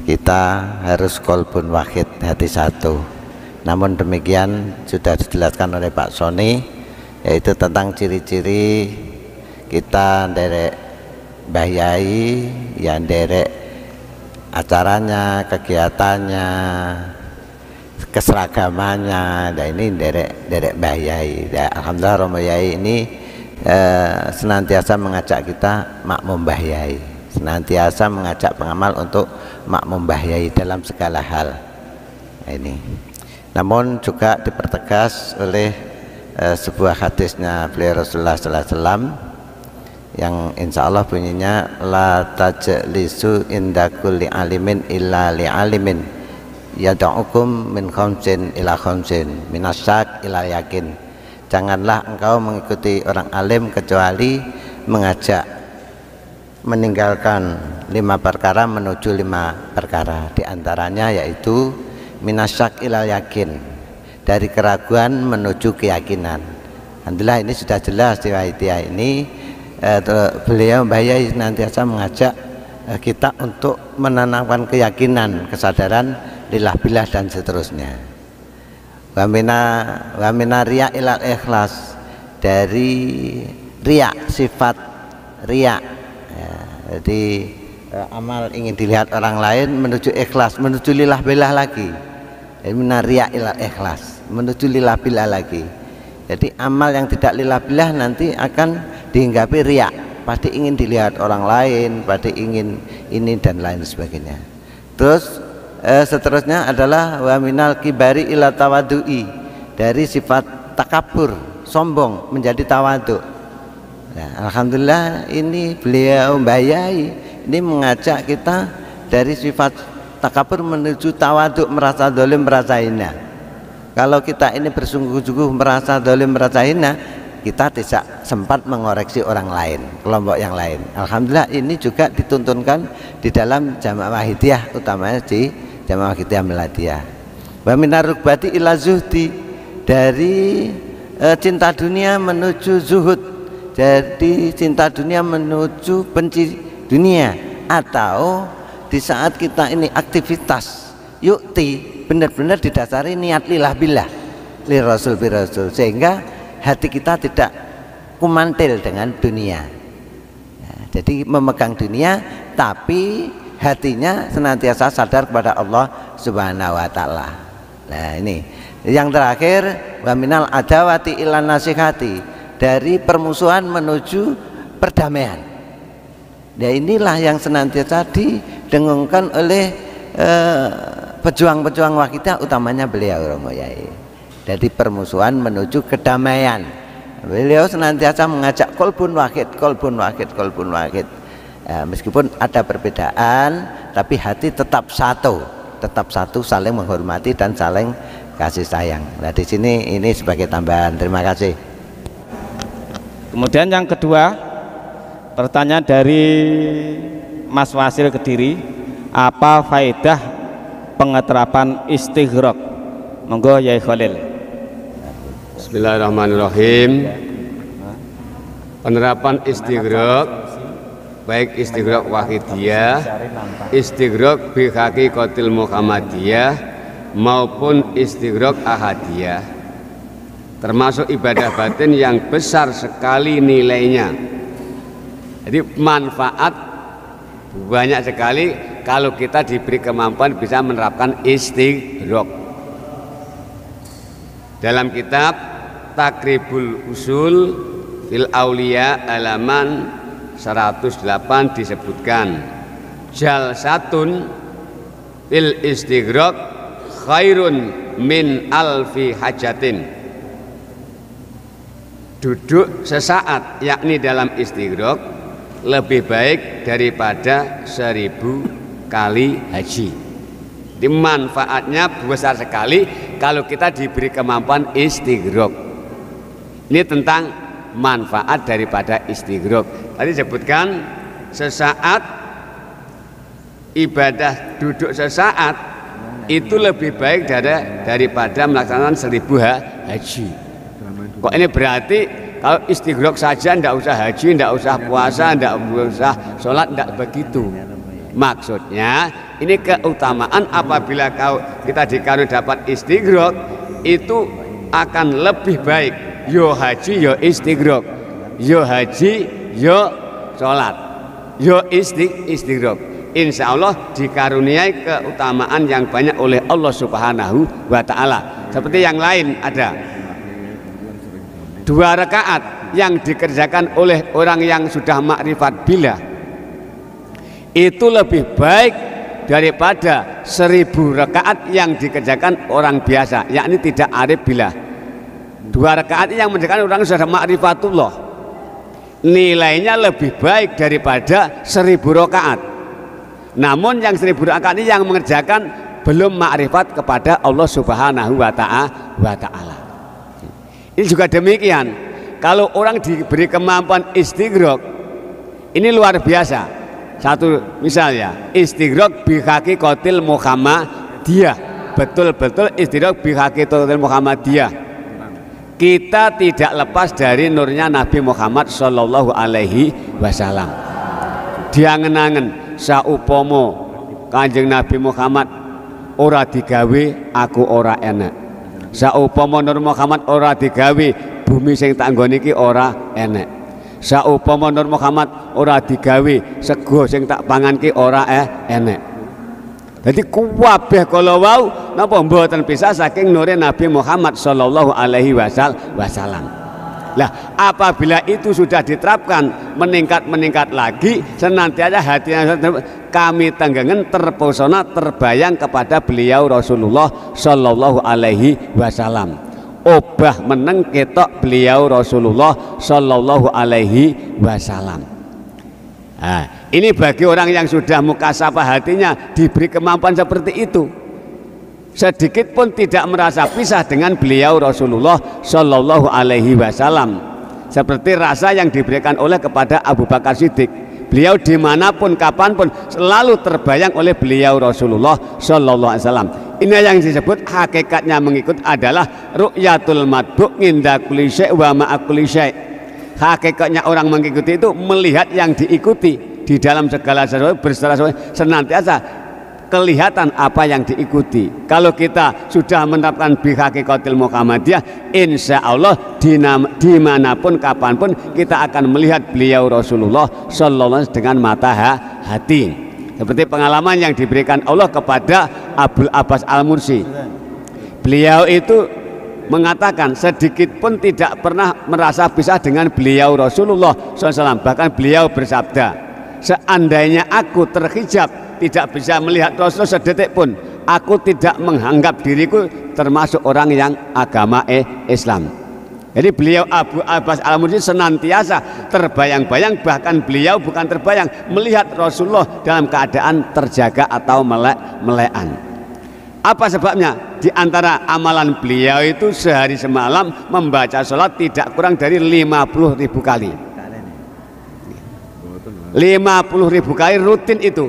kita harus qalbun wahid, hati satu. Namun demikian sudah dijelaskan oleh Pak Soni, yaitu tentang ciri-ciri kita derek Mbah Yai, yang derek acaranya, kegiatannya, keseragamannya. Dan ini derek Mbah Yai. Dan alhamdulillah Romo Yai ini senantiasa mengajak kita makmum Mbah Yai, senantiasa mengajak pengamal untuk makmum Mbah Yai dalam segala hal. Nah, ini namun juga dipertegas oleh sebuah hadisnya beliau Rasulullah sallallahu alaihi wasallam yang insya Allah bunyinya la tajlisu inda kulli alimin illa li alimin yad'ukum min khamsin ila khamsin minasyak ila yakin. Janganlah engkau mengikuti orang alim kecuali mengajak meninggalkan 5 perkara menuju 5 perkara, diantaranya yaitu minasyak ila yakin, dari keraguan menuju keyakinan. Alhamdulillah ini sudah jelas di Wahidiah ini. Beliau Mbah Yai senantiasa mengajak kita untuk menanamkan keyakinan, kesadaran lillah billah dan seterusnya. Wa mina riya ilal ikhlas, dari riya, sifat riya ya, jadi amal ingin dilihat orang lain menuju ikhlas, menuju lillah billah lagi. Mina riya ilal ikhlas, menuju lillah billah lagi. Jadi amal yang tidak lillah billah nanti akan dihinggapi riya, pasti ingin dilihat orang lain, pasti ingin ini dan lain sebagainya. Terus seterusnya adalah wa minal kibari ila tawadu'i, dari sifat takabur, sombong menjadi tawadu. Nah, alhamdulillah ini beliau Mbah Yai ini mengajak kita dari sifat takabur menuju tawadu, merasa dolim, merasa hina. Kalau kita ini bersungguh-sungguh merasa dolim, merasa hina, kita tidak sempat mengoreksi orang lain, kelompok yang lain. Alhamdulillah ini juga dituntunkan di dalam Jamaah Wahidiyah, utamanya di Jamaah Wahidiyah Miladiyah. Wa minar rugbati ila zuhdi, dari cinta dunia menuju zuhud, jadi cinta dunia menuju benci dunia. Atau di saat kita ini aktivitas yukti, benar-benar didasari niat lillah billah, li rasul bi rasul, sehingga hati kita tidak kumantil dengan dunia. Nah, jadi memegang dunia tapi hatinya senantiasa sadar kepada Allah Subhanahu wa taala. Nah, ini Yang terakhir, wa minal adawati ilan nasihati, dari permusuhan menuju perdamaian. Ya inilah yang senantiasa didengungkan oleh pejuang-pejuang wakidah, utamanya beliau Romo Yai. Dari permusuhan menuju kedamaian. Beliau senantiasa mengajak kolbun wahid, kolbun wahid, kolbun wahid. Meskipun ada perbedaan, tapi hati tetap satu, saling menghormati dan saling kasih sayang. Nah di sini ini sebagai tambahan. Terima kasih. Kemudian yang kedua, pertanyaan dari Mas Wasil Kediri, apa faedah pengeterapan istighraq? Monggo Yai Khalil. Bismillahirrahmanirrahim. Penerapan istighraq, baik istighraq wahidiyah, istighraq bi haqiqatil Muhammadiyah maupun istighraq ahadiyah, termasuk ibadah batin yang besar sekali nilainya. Jadi manfaat banyak sekali kalau kita diberi kemampuan bisa menerapkan istighraq. Dalam kitab Takribul Usul fil Auliya halaman 108 disebutkan, jalsatun fil istighraq khairun min alfi hajatin. Duduk sesaat yakni dalam istighraq lebih baik daripada 1000 kali haji. Di manfaatnya besar sekali kalau kita diberi kemampuan istighraq. Ini tentang manfaat daripada istighraq. Tadi disebutkan sesaat, ibadah duduk sesaat itu lebih baik daripada melaksanakan 1000 haji. Kok ini berarti kalau istighraq saja tidak usah haji, tidak usah puasa, tidak usah sholat, tidak begitu. Maksudnya ini keutamaan apabila kita dikaruniai dapat istighraq itu akan lebih baik. Yo haji yo istighraq, yo haji yo sholat, yo istighraq. Insya Allah dikaruniai keutamaan yang banyak oleh Allah Subhanahu wa Ta'ala. Seperti yang lain ada 2 rakaat yang dikerjakan oleh orang yang sudah makrifat billah itu lebih baik daripada 1000 rakaat yang dikerjakan orang biasa, yakni tidak arif billah. 2 rakaat yang mengerjakan orang sudah ma'rifatullah nilainya lebih baik daripada 1000 rakaat. Namun yang 1000 rakaat ini yang mengerjakan belum ma'rifat kepada Allah Subhanahu wa Ta'ala. Ini juga demikian, kalau orang diberi kemampuan istighraq ini luar biasa. Satu misalnya istighraq bi haqiqatil Muhammadiyah, betul-betul istighraq bi haqiqatil Muhammadiyah. Kita tidak lepas dari nurnya Nabi Muhammad sallallahu alaihi wasallam. Diangen-angen saupomo Kanjeng Nabi Muhammad ora digawe aku ora enak. Saupomo Nur Muhammad ora digawe bumi sing tak nggone iki ora enak. Saupomo Nur Muhammad ora digawe sego sing tak pangan ki ora enek. Jadi kabeh kala wau napa mboten bisa saking nure Nabi Muhammad sallallahu alaihi wasallam. Lah apabila itu sudah diterapkan meningkat lagi, senantiasa hatinya kami tenggengen terpesona terbayang kepada beliau Rasulullah sallallahu alaihi wasallam. Obah meneng ketok beliau Rasulullah sallallahu alaihi wasallam. Nah, ini bagi orang yang sudah mukasafah hatinya diberi kemampuan seperti itu, sedikit pun tidak merasa pisah dengan beliau Rasulullah sallallahu alaihi wasallam, seperti rasa yang diberikan oleh kepada Abu Bakar Siddiq. Beliau dimanapun kapanpun selalu terbayang oleh beliau Rasulullah sallallahu alaihi wasallam. Ini yang disebut hakikatnya mengikut adalah ru'yatul matbu' inda kulli syai' wa ma'a kulli syai'. Hakikatnya orang mengikuti itu melihat yang diikuti di dalam segala sesuatu, senantiasa kelihatan apa yang diikuti. Kalau kita sudah menerapkan bi haqiqatil Muhammadiyah, insya Allah dimanapun kapanpun kita akan melihat beliau Rasulullah sallallahu alaihi wasallam dengan mata hati. Seperti pengalaman yang diberikan Allah kepada Abul Abbas Al-Mursi. Beliau itu mengatakan sedikit pun tidak pernah merasa pisah dengan beliau Rasulullah SAW. Bahkan beliau bersabda, seandainya aku terhijab tidak bisa melihat Rasul sedetik pun, aku tidak menganggap diriku termasuk orang yang agama Islam. Jadi beliau Abu Abbas Al-Mursi senantiasa terbayang-bayang, bahkan beliau bukan terbayang melihat Rasulullah dalam keadaan terjaga atau melekan. Apa sebabnya? Di antara amalan beliau itu sehari semalam membaca sholat tidak kurang dari 50.000 kali. 50.000 kali rutin itu.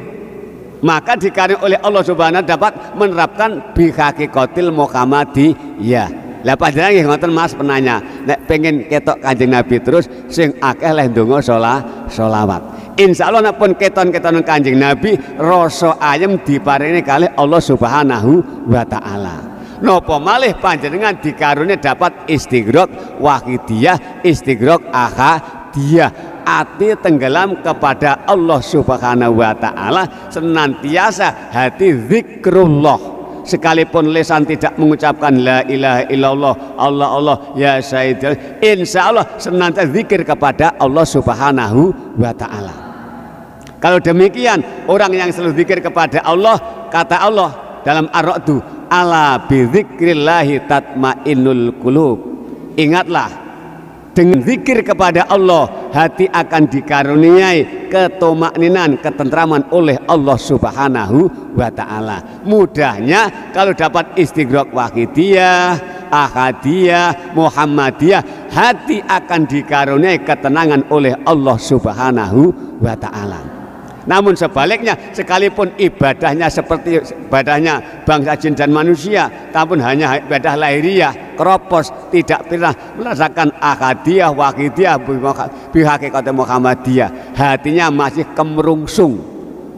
Maka dikarenakan oleh Allah Subhanahu dapat menerapkan bihaqikotil Muhammadiyah. Lah panjenengan nggih ngoten Mas penanya, nek pengen ketok Kanjeng Nabi terus sing akeh leh ndonga sholawat. Insyaallah nek pun keton-keton Kanjeng Nabi rasa ayem diparingi kalih Allah Subhanahu wa taala. Napa malih panjenengan dikaruniai dapat istighraq wahidiyah, istighraq ahadiyah, hati tenggelam kepada Allah Subhanahu wa taala, senantiasa hati zikrullah. Sekalipun lisan tidak mengucapkan la ilaha illallah, Allah Allah ya Sayyid, insya Allah senantiasa zikir kepada Allah Subhanahu wa ta'ala. Kalau demikian orang yang selalu zikir kepada Allah, kata Allah dalam Ar-Ra'd, ala bizikrillahi tatmainnul qulub, ingatlah dengan zikir kepada Allah hati akan dikaruniai ketumakninan, ketentraman oleh Allah Subhanahu wa ta'ala. Mudahnya kalau dapat istighraq wahidiyah, ahadiyah, muhammadiyah, hati akan dikaruniai ketenangan oleh Allah Subhanahu wa ta'ala. Namun sebaliknya, sekalipun ibadahnya seperti ibadahnya bangsa jin dan manusia, namun hanya ibadah lahiriah, keropos, tidak pernah merasakan ahadiyah, wahidiyah, bihaqikotil Muhammadiyah, hatinya masih kemerungsung,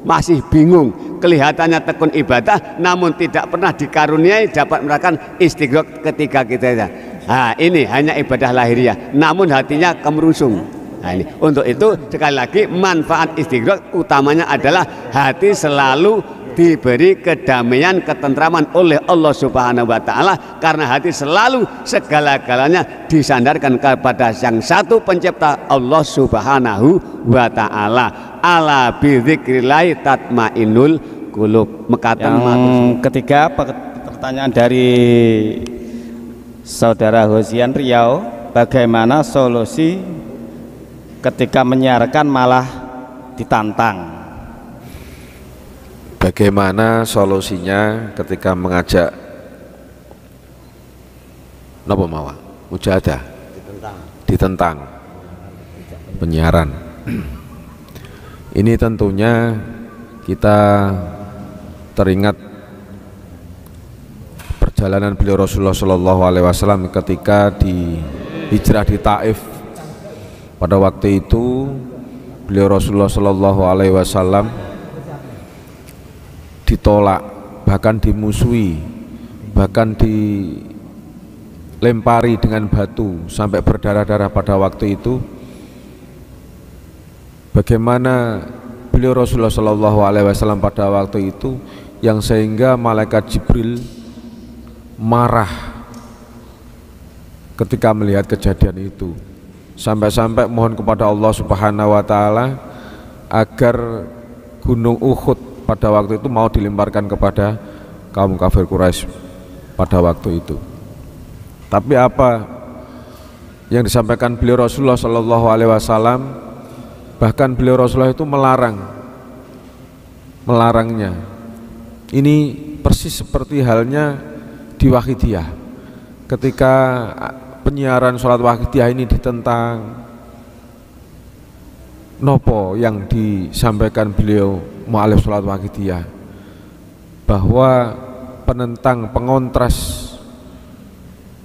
masih bingung, kelihatannya tekun ibadah, namun tidak pernah dikaruniai dapat merasakan istighraq ketika kita. Nah, ini hanya ibadah lahiriah, namun hatinya kemerungsung. Nah, ini. Untuk itu sekali lagi manfaat istighraq utamanya adalah hati selalu diberi kedamaian, ketentraman oleh Allah Subhanahu wa ta'ala, karena hati selalu segala-galanya disandarkan kepada yang satu pencipta, Allah Subhanahu wa ta'ala. Ala bizikrillahi tatmainnul qulub. Yang ketiga, pertanyaan dari saudara Hosian Riau, bagaimana solusi ketika menyiarkan malah ditantang? Bagaimana solusinya ketika mengajak napa mawa mujahadah ditentang penyiaran? Ini tentunya kita teringat perjalanan beliau Rasulullah SAW ketika di hijrah di Taif. Pada waktu itu beliau Rasulullah SAW ditolak, bahkan dimusuhi, bahkan dilempari dengan batu sampai berdarah-darah pada waktu itu. Bagaimana beliau Rasulullah SAW pada waktu itu yang sehingga malaikat Jibril marah ketika melihat kejadian itu, sampai-sampai mohon kepada Allah Subhanahu wa ta'ala agar gunung Uhud pada waktu itu mau dilemparkan kepada kaum kafir Quraisy pada waktu itu. Tapi apa yang disampaikan beliau Rasulullah SAW, bahkan beliau Rasulullah itu melarangnya. Ini persis seperti halnya di Wahidiyah, ketika penyiaran sholat wahidiyah ini ditentang. Nopo yang disampaikan beliau mu'alif sholat wahidiyah, bahwa penentang, pengontras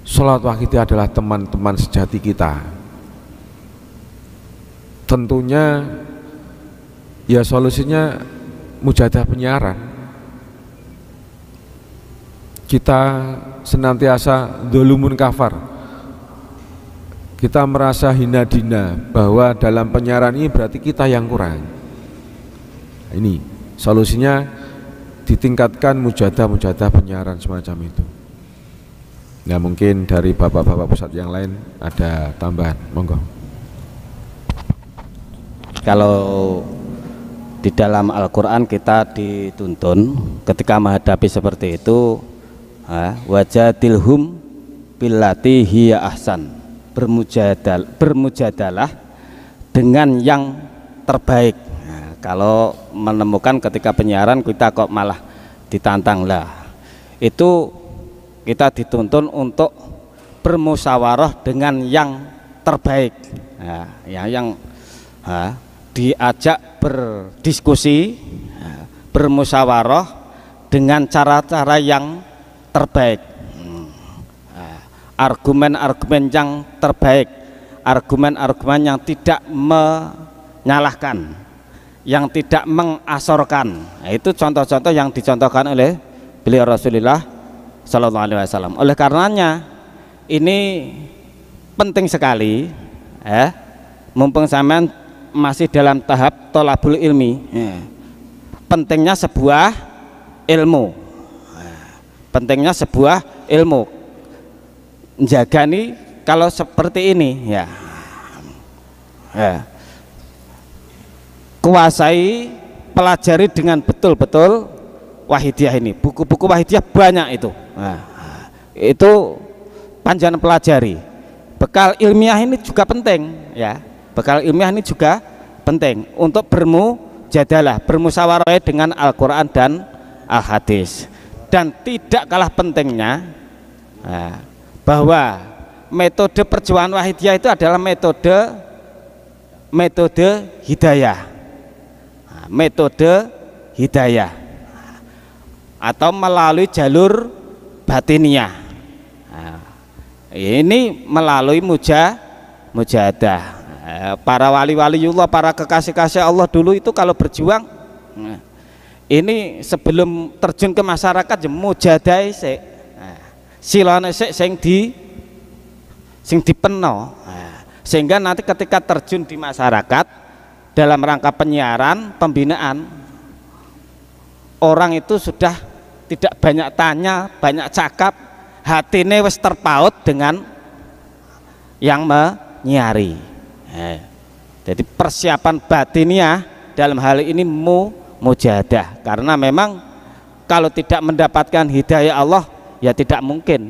sholat wahidiyah adalah teman-teman sejati kita. Tentunya ya solusinya mujahadah penyiaran. Kita senantiasa dzulumun kafar, kita merasa hina dina bahwa dalam penyiaran ini berarti kita yang kurang. Ini solusinya, ditingkatkan mujahadah penyiaran semacam itu. Ya mungkin dari bapak-bapak pusat yang lain ada tambahan, monggo. Kalau di dalam Al-Quran kita dituntun ketika menghadapi seperti itu, wajadilhum billati hiya ahsan, bermujadalah dengan yang terbaik. Nah, kalau menemukan ketika penyiaran kita kok malah ditantang lah, itu kita dituntun untuk bermusyawarah dengan yang terbaik. Nah, yang diajak berdiskusi, bermusyawarah dengan cara-cara yang terbaik, argumen-argumen yang terbaik, argumen-argumen yang tidak menyalahkan, yang tidak mengasorkan. Nah, itu contoh-contoh yang dicontohkan oleh beliau Rasulullah Sallallahu Alaihi Wasallam. Oleh karenanya ini penting sekali, mumpung sampean masih dalam tahap tolabul ilmi, pentingnya sebuah ilmu, pentingnya sebuah ilmu. Jaga nih kalau seperti ini ya, kuasai, pelajari dengan betul-betul Wahidiyah ini. Buku-buku Wahidiyah banyak itu. Nah, itu panjenengan pelajari. Bekal ilmiah ini juga penting ya. Bekal ilmiah ini juga penting untuk bermujadalah, bermusyawarah dengan Al-Quran dan Al-Hadis. Dan tidak kalah pentingnya bahwa metode perjuangan Wahidiyah itu adalah metode hidayah, metode hidayah, atau melalui jalur batiniah. Ini melalui mujahadah. Para wali-waliullah, para kekasih-kasih Allah dulu itu kalau berjuang, ini sebelum terjun ke masyarakat mujahadah sik, silane sik sing dipeno, sehingga nanti ketika terjun di masyarakat dalam rangka penyiaran, pembinaan, orang itu sudah tidak banyak tanya, banyak cakap, hatine wis terpaut dengan yang menyiari. Jadi persiapan batiniah dalam hal ini mujahadah, karena memang kalau tidak mendapatkan hidayah Allah ya tidak mungkin.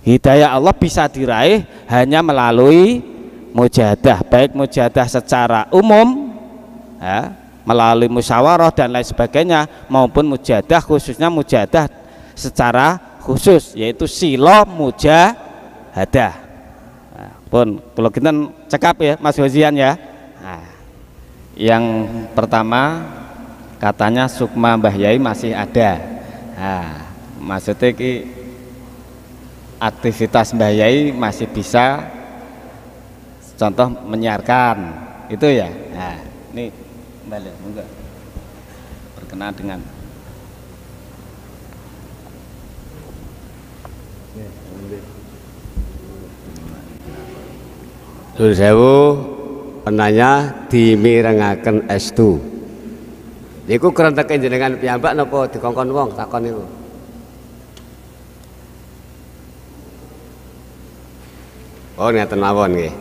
Hidayah Allah bisa diraih hanya melalui mujahadah, baik mujahadah secara umum, melalui musyawarah dan lain sebagainya, maupun mujahadah khususnya mujahadah secara khusus, yaitu silo mujahadah. Pun kalau kita cekap ya Mas Wazian ya. Yang pertama katanya sukma Mbah Yai masih ada. Maksudnya ki aktivitas Mbah Yai masih bisa, contoh menyiarkan itu ya. Ini balik enggak berkenaan dengan Nuwun sewu, penanya dimirengaken estu. Iku kerentek jenengan piyambak napa dikongkon wong takon niku? Oh ngeten mawon nggih.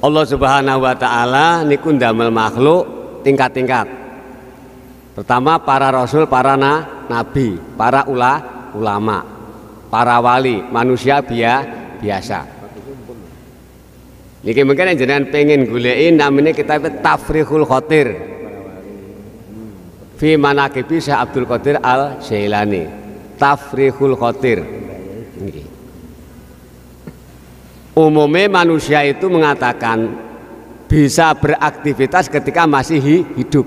Allah Subhanahu wa taala niku ndamel makhluk tingkat-tingkat. Pertama para rasul, para nabi, para ulama, para wali, manusia biasa. Niki mungkin jenengan pengen goleki namanya kitab Tafriqul Khatir fi manaqibi Syekh Abdul Qadir Al-Jailani. Tafriqul Khatir. Umumnya manusia itu mengatakan bisa beraktivitas ketika masih hidup.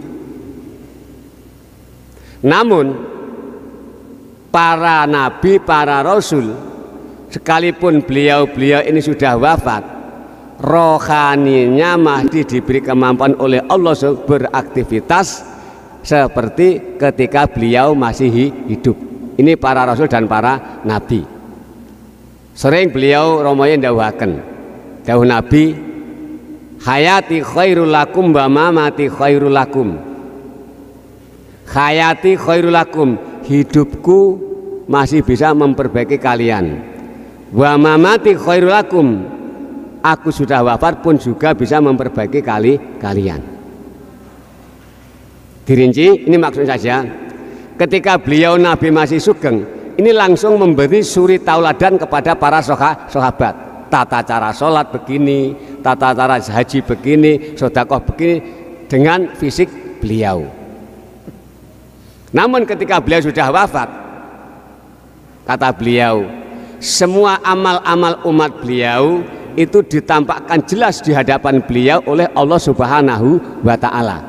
Namun para nabi, para rasul, sekalipun beliau-beliau ini sudah wafat, rohaninya masih diberi kemampuan oleh Allah beraktivitas seperti ketika beliau masih hidup. Ini para rasul dan para nabi. Sering beliau romoyen dawuhaken, dawuh nabi, hayati khairul lakum wa mamati khairul lakum. Hayati khairul lakum, hidupku masih bisa memperbaiki kalian. Wa mamati khairul lakum, aku sudah wafat pun juga bisa memperbaiki kalian. Dirinci, ini maksud saja ketika beliau Nabi masih sugeng, ini langsung memberi suri tauladan kepada para sahabat. Tata cara sholat begini, tata cara haji begini, sedekah begini dengan fisik beliau. Namun ketika beliau sudah wafat, kata beliau, semua amal-amal umat beliau itu ditampakkan jelas di hadapan beliau oleh Allah Subhanahu wa Ta'ala.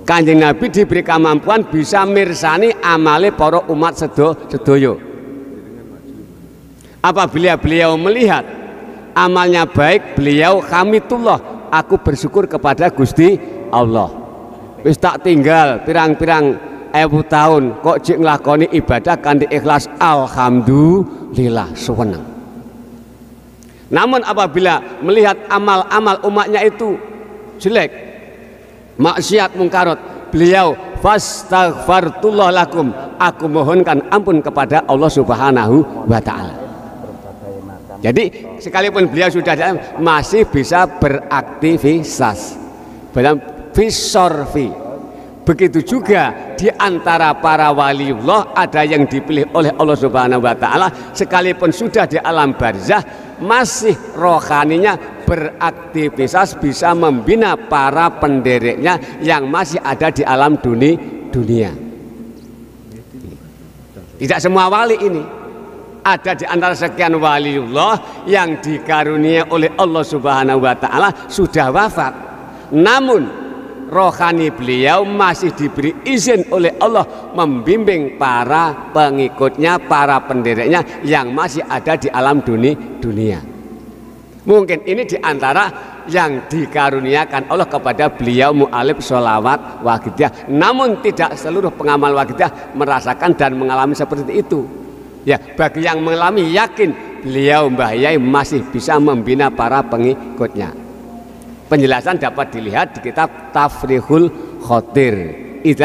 Kanjeng Nabi diberi kemampuan bisa mirsani amale para umat sedoyo. Apabila beliau melihat amalnya baik, beliau hamitullah, aku bersyukur kepada Gusti Allah. Wis tak tinggal pirang-pirang ewu tahun kok jek nglakoni ibadah kanthi ikhlas, alhamdulillah seneng. Namun apabila melihat amal-amal umatnya itu jelek, maksiat mungkarat, beliau fastaghfartullah lakum, aku mohonkan ampun kepada Allah Subhanahu wa Ta'ala. Jadi sekalipun beliau sudah masih bisa beraktivitas dalam fisorfi. Begitu juga di antara para waliullah ada yang dipilih oleh Allah Subhanahu wa Ta'ala, sekalipun sudah di alam barzah masih rohaninya beraktivitas, bisa membina para pendereknya yang masih ada di alam dunia. Tidak semua wali ini. Ada di antara sekian waliullah yang dikarunia oleh Allah Subhanahu wa Ta'ala sudah wafat, namun rohani beliau masih diberi izin oleh Allah membimbing para pengikutnya, para pendereknya yang masih ada di alam dunia. Mungkin ini di antara yang dikaruniakan Allah kepada beliau mu'alif sholawat waqidiyah. Namun tidak seluruh pengamal waqidiyah merasakan dan mengalami seperti itu. Ya, bagi yang mengalami yakin beliau Mbah Yai masih bisa membina para pengikutnya. Penjelasan dapat dilihat di kitab Tafrihul Khotir. Itu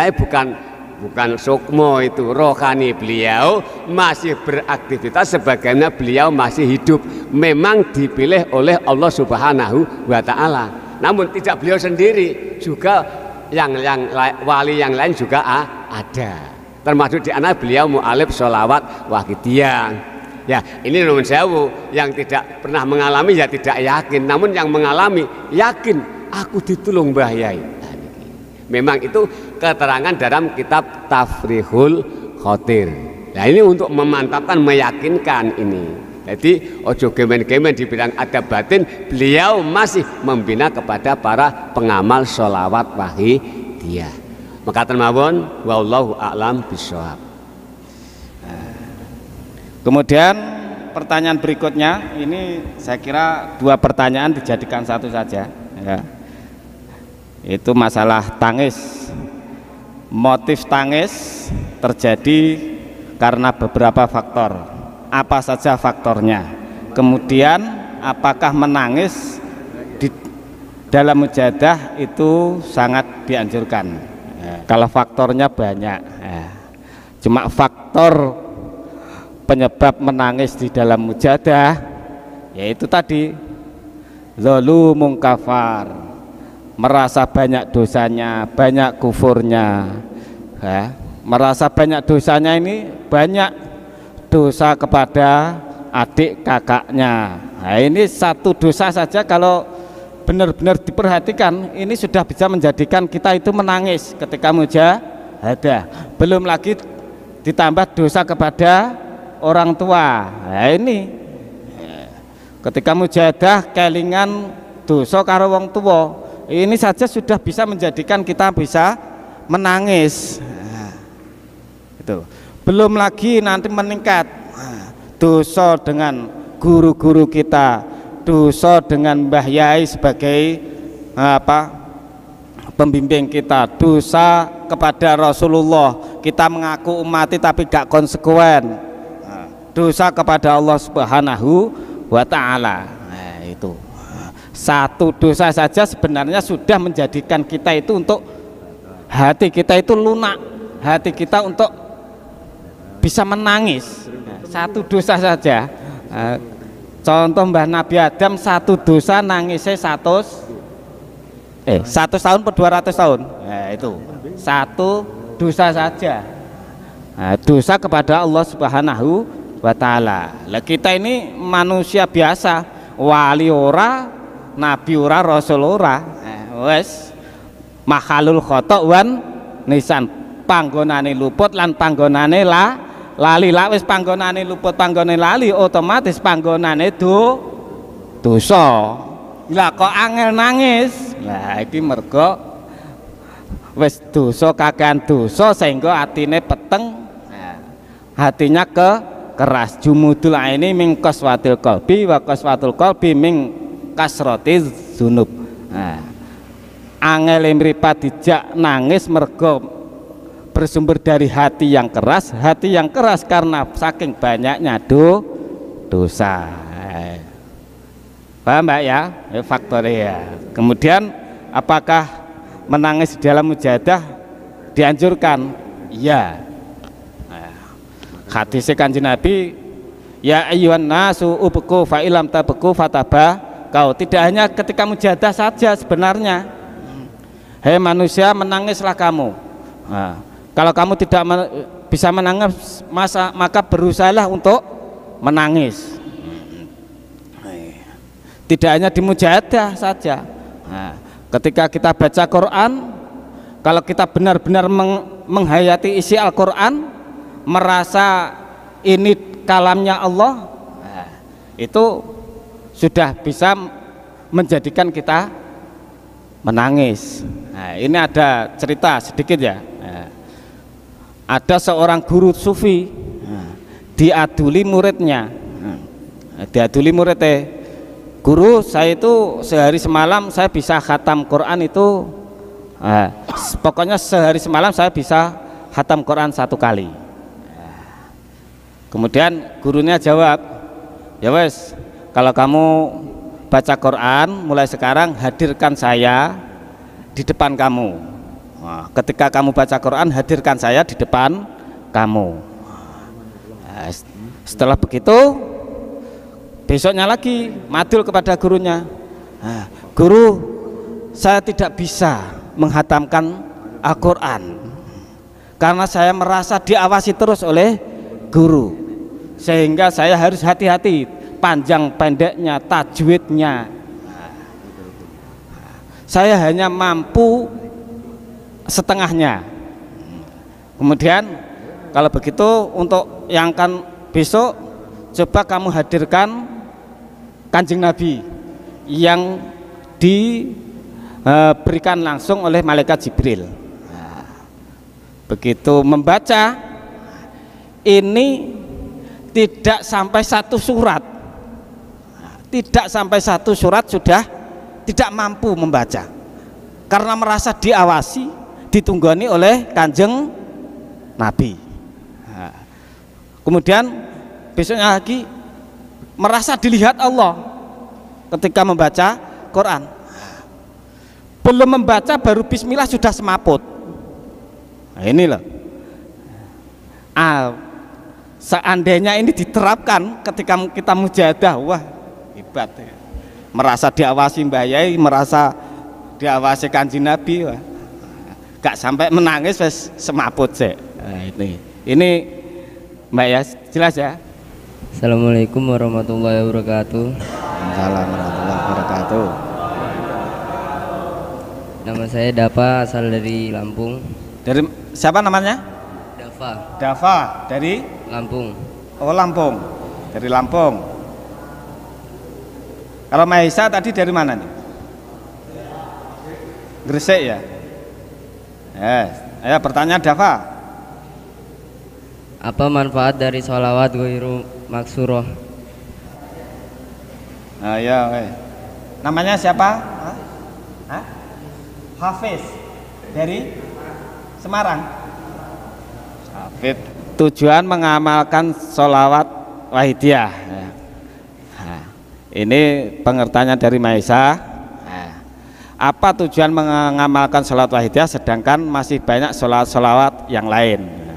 bukan sukmo, itu rohani beliau masih beraktivitas sebagaimana beliau masih hidup. Memang dipilih oleh Allah Subhanahu wa Ta'ala. Namun tidak beliau sendiri, juga yang wali yang lain juga ada. Termasuk di anak beliau mu'alif sholawat waqidiyah. Ya, ini nuwun sewu, yang tidak pernah mengalami ya tidak yakin, namun yang mengalami yakin, aku ditulung Mbah Yai. Memang itu keterangan dalam kitab Tafrihul Khotir. Nah, ini untuk memantapkan, meyakinkan ini. Jadi ojo gemen-gemen di bidang adab batin, beliau masih membina kepada para pengamal sholawat waqidiyah. Maka termawon, wallahu a'lam bishawab. Kemudian pertanyaan berikutnya, ini saya kira dua pertanyaan dijadikan satu saja, ya. Itu masalah tangis. Motif tangis terjadi karena beberapa faktor. Apa saja faktornya? Kemudian apakah menangis di dalam mujadah itu sangat dianjurkan? Kalau faktornya banyak, cuma faktor penyebab menangis di dalam mujadah yaitu tadi zalumun kafar, merasa banyak dosanya, banyak kufurnya, merasa banyak dosanya. Ini banyak dosa kepada adik kakaknya. Nah, ini satu dosa saja kalau benar-benar diperhatikan ini sudah bisa menjadikan kita itu menangis ketika mujahadah. Belum lagi ditambah dosa kepada orang tua. Nah, ini ketika mujahadah kelingan dosa karo wong tua, ini saja sudah bisa menjadikan kita bisa menangis. Nah, itu belum lagi nanti meningkat dosa dengan guru-guru kita, dosa dengan Mbah Yai sebagai pembimbing kita, dosa kepada Rasulullah, kita mengaku umati tapi gak konsekuen, dosa kepada Allah Subhanahu wa Ta'ala. Nah, itu satu dosa saja sebenarnya sudah menjadikan kita itu untuk hati kita itu lunak, hati kita untuk bisa menangis. Satu dosa saja. Contoh Mbah Nabi Adam, satu dosa nangisnya 100 tahun per 200 tahun. Nah, itu satu dosa saja. Nah, dosa kepada Allah Subhanahu wa Ta'ala. Lah kita ini manusia biasa, wali ora, nabi ora, rasul ora. Wes makhalul khata' wan nisan, panggonane luput lan panggonane lali. Lah wis panggonane luput, panggone lali, otomatis panggonane dosa. Lah kok angel nangis. Lah iki mergo wis dosa kakean dosa sehingga atine peteng. Hatinya keras. Jumudul aini min qaswatil qalbi wa qaswatul qalbi min kasratiz dzunub. Angel mripat dijak nangis mergo bersumber dari hati yang keras. Hati yang keras karena saking banyaknya dosa. Paham Mbak ya? Faktornya ya. Kemudian apakah menangis di dalam mujahadah dianjurkan? Iya. Hadis Kanjeng Nabi, ya ayyuhan nasu ubku fa ilam tabku fataba kau. Tidak hanya ketika mujahadah saja sebenarnya. Hei manusia, menangislah kamu. Kalau kamu tidak bisa menangis, maka berusahalah untuk menangis. Tidak hanya di mujahadah saja. Ketika kita baca Quran, kalau kita benar-benar menghayati isi Al-Quran, merasa ini kalamnya Allah, itu sudah bisa menjadikan kita menangis. Ini ada cerita sedikit ya. Ada seorang guru sufi diaduli muridnya. Diaduli muridnya, guru saya itu sehari semalam saya bisa khatam Quran itu, pokoknya sehari semalam saya bisa khatam Quran 1 kali. Kemudian gurunya jawab, ya wes, kalau kamu baca Quran mulai sekarang hadirkan saya di depan kamu. Ketika kamu baca Quran, hadirkan saya di depan kamu. Setelah begitu, besoknya lagi madul kepada gurunya, guru, saya tidak bisa menghatamkan Al-Quran karena saya merasa diawasi terus oleh guru, sehingga saya harus hati-hati panjang pendeknya, tajwidnya. Saya hanya mampu setengahnya. Kemudian kalau begitu untuk yang akan besok, coba kamu hadirkan Kanjeng Nabi yang diberikan langsung oleh malaikat Jibril. Begitu membaca, ini tidak sampai 1 surat, tidak sampai 1 surat sudah tidak mampu membaca karena merasa diawasi, ditunggoni oleh Kanjeng Nabi. Kemudian besoknya lagi merasa dilihat Allah ketika membaca Quran. Belum membaca baru bismillah sudah semaput. Nah, ini loh. Seandainya ini diterapkan ketika kita mujahadah, wah hebat ya. Merasa diawasi Mbah Yai, merasa diawasi Kanjeng Nabi, wah. Gak sampai menangis wes semaput sih. Nah, ini Mbak ya, jelas ya. Assalamualaikum warahmatullahi wabarakatuh. Waalaikumsalam warahmatullahi wabarakatuh. Nama saya Dava, asal dari Lampung. Dari siapa namanya? Dava dari Lampung. Oh Lampung, dari Lampung. Kalau Maisa tadi dari mana nih? Gresik ya. Ayo pertanyaan Dava. Apa manfaat dari sholawat ghairu maksuroh? Ayo, namanya siapa? Hafiz dari Semarang. Hafiz. Tujuan mengamalkan sholawat wahidiyah. Ini pengertiannya dari Maisa. Apa tujuan mengamalkan sholawat wahidiyah sedangkan masih banyak sholawat yang lain?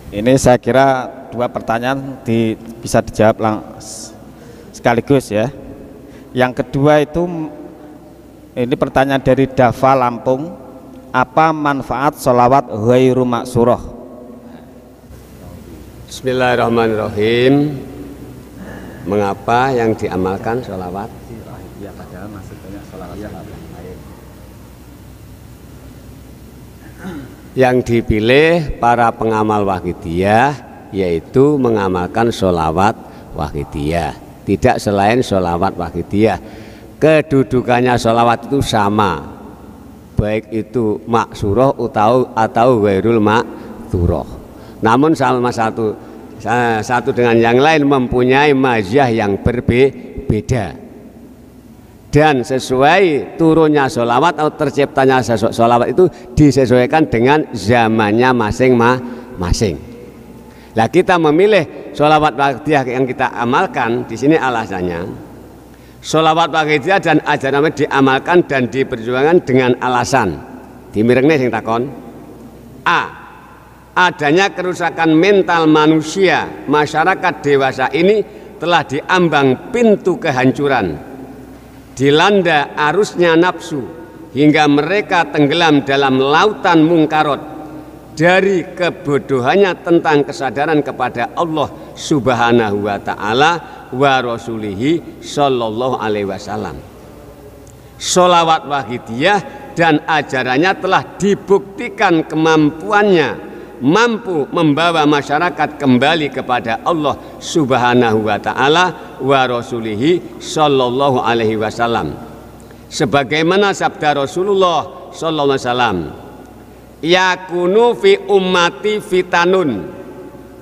Ini saya kira dua pertanyaan bisa dijawab sekaligus ya. Yang kedua itu, ini pertanyaan dari Dava Lampung, apa manfaat sholawat ghairu maksurah? Bismillahirrahmanirrahim. Mengapa yang diamalkan sholawat? Yang dipilih para pengamal wahidiyah yaitu mengamalkan sholawat wahidiyah, tidak selain sholawat wahidiyah. Kedudukannya sholawat itu sama, baik itu maksurah atau ghairul maksurah. Namun salah satu dengan yang lain mempunyai mazhab yang berbeda. Dan sesuai turunnya sholawat atau terciptanya sholawat itu disesuaikan dengan zamannya masing-masing. Nah, kita memilih sholawat wahidiyah yang kita amalkan di sini alasannya. Sholawat wahidiyah dan ajaran diamalkan dan diperjuangkan dengan alasan. Dimirengnya sing takon. A. Adanya kerusakan mental manusia, masyarakat dewasa ini telah diambang pintu kehancuran, dilanda arusnya nafsu hingga mereka tenggelam dalam lautan mungkarot dari kebodohannya tentang kesadaran kepada Allah Subhanahu wa ta'ala wa rasulihi sallallahu alaihi wasallam. Sholawat wahidiyah dan ajarannya telah dibuktikan kemampuannya mampu membawa masyarakat kembali kepada Allah Subhanahu wa ta'ala wa rasulihi sallallahu alaihi wasallam. Sebagaimana sabda Rasulullah sallallahu alaihi wasallam, yakunu fi ummati fitanun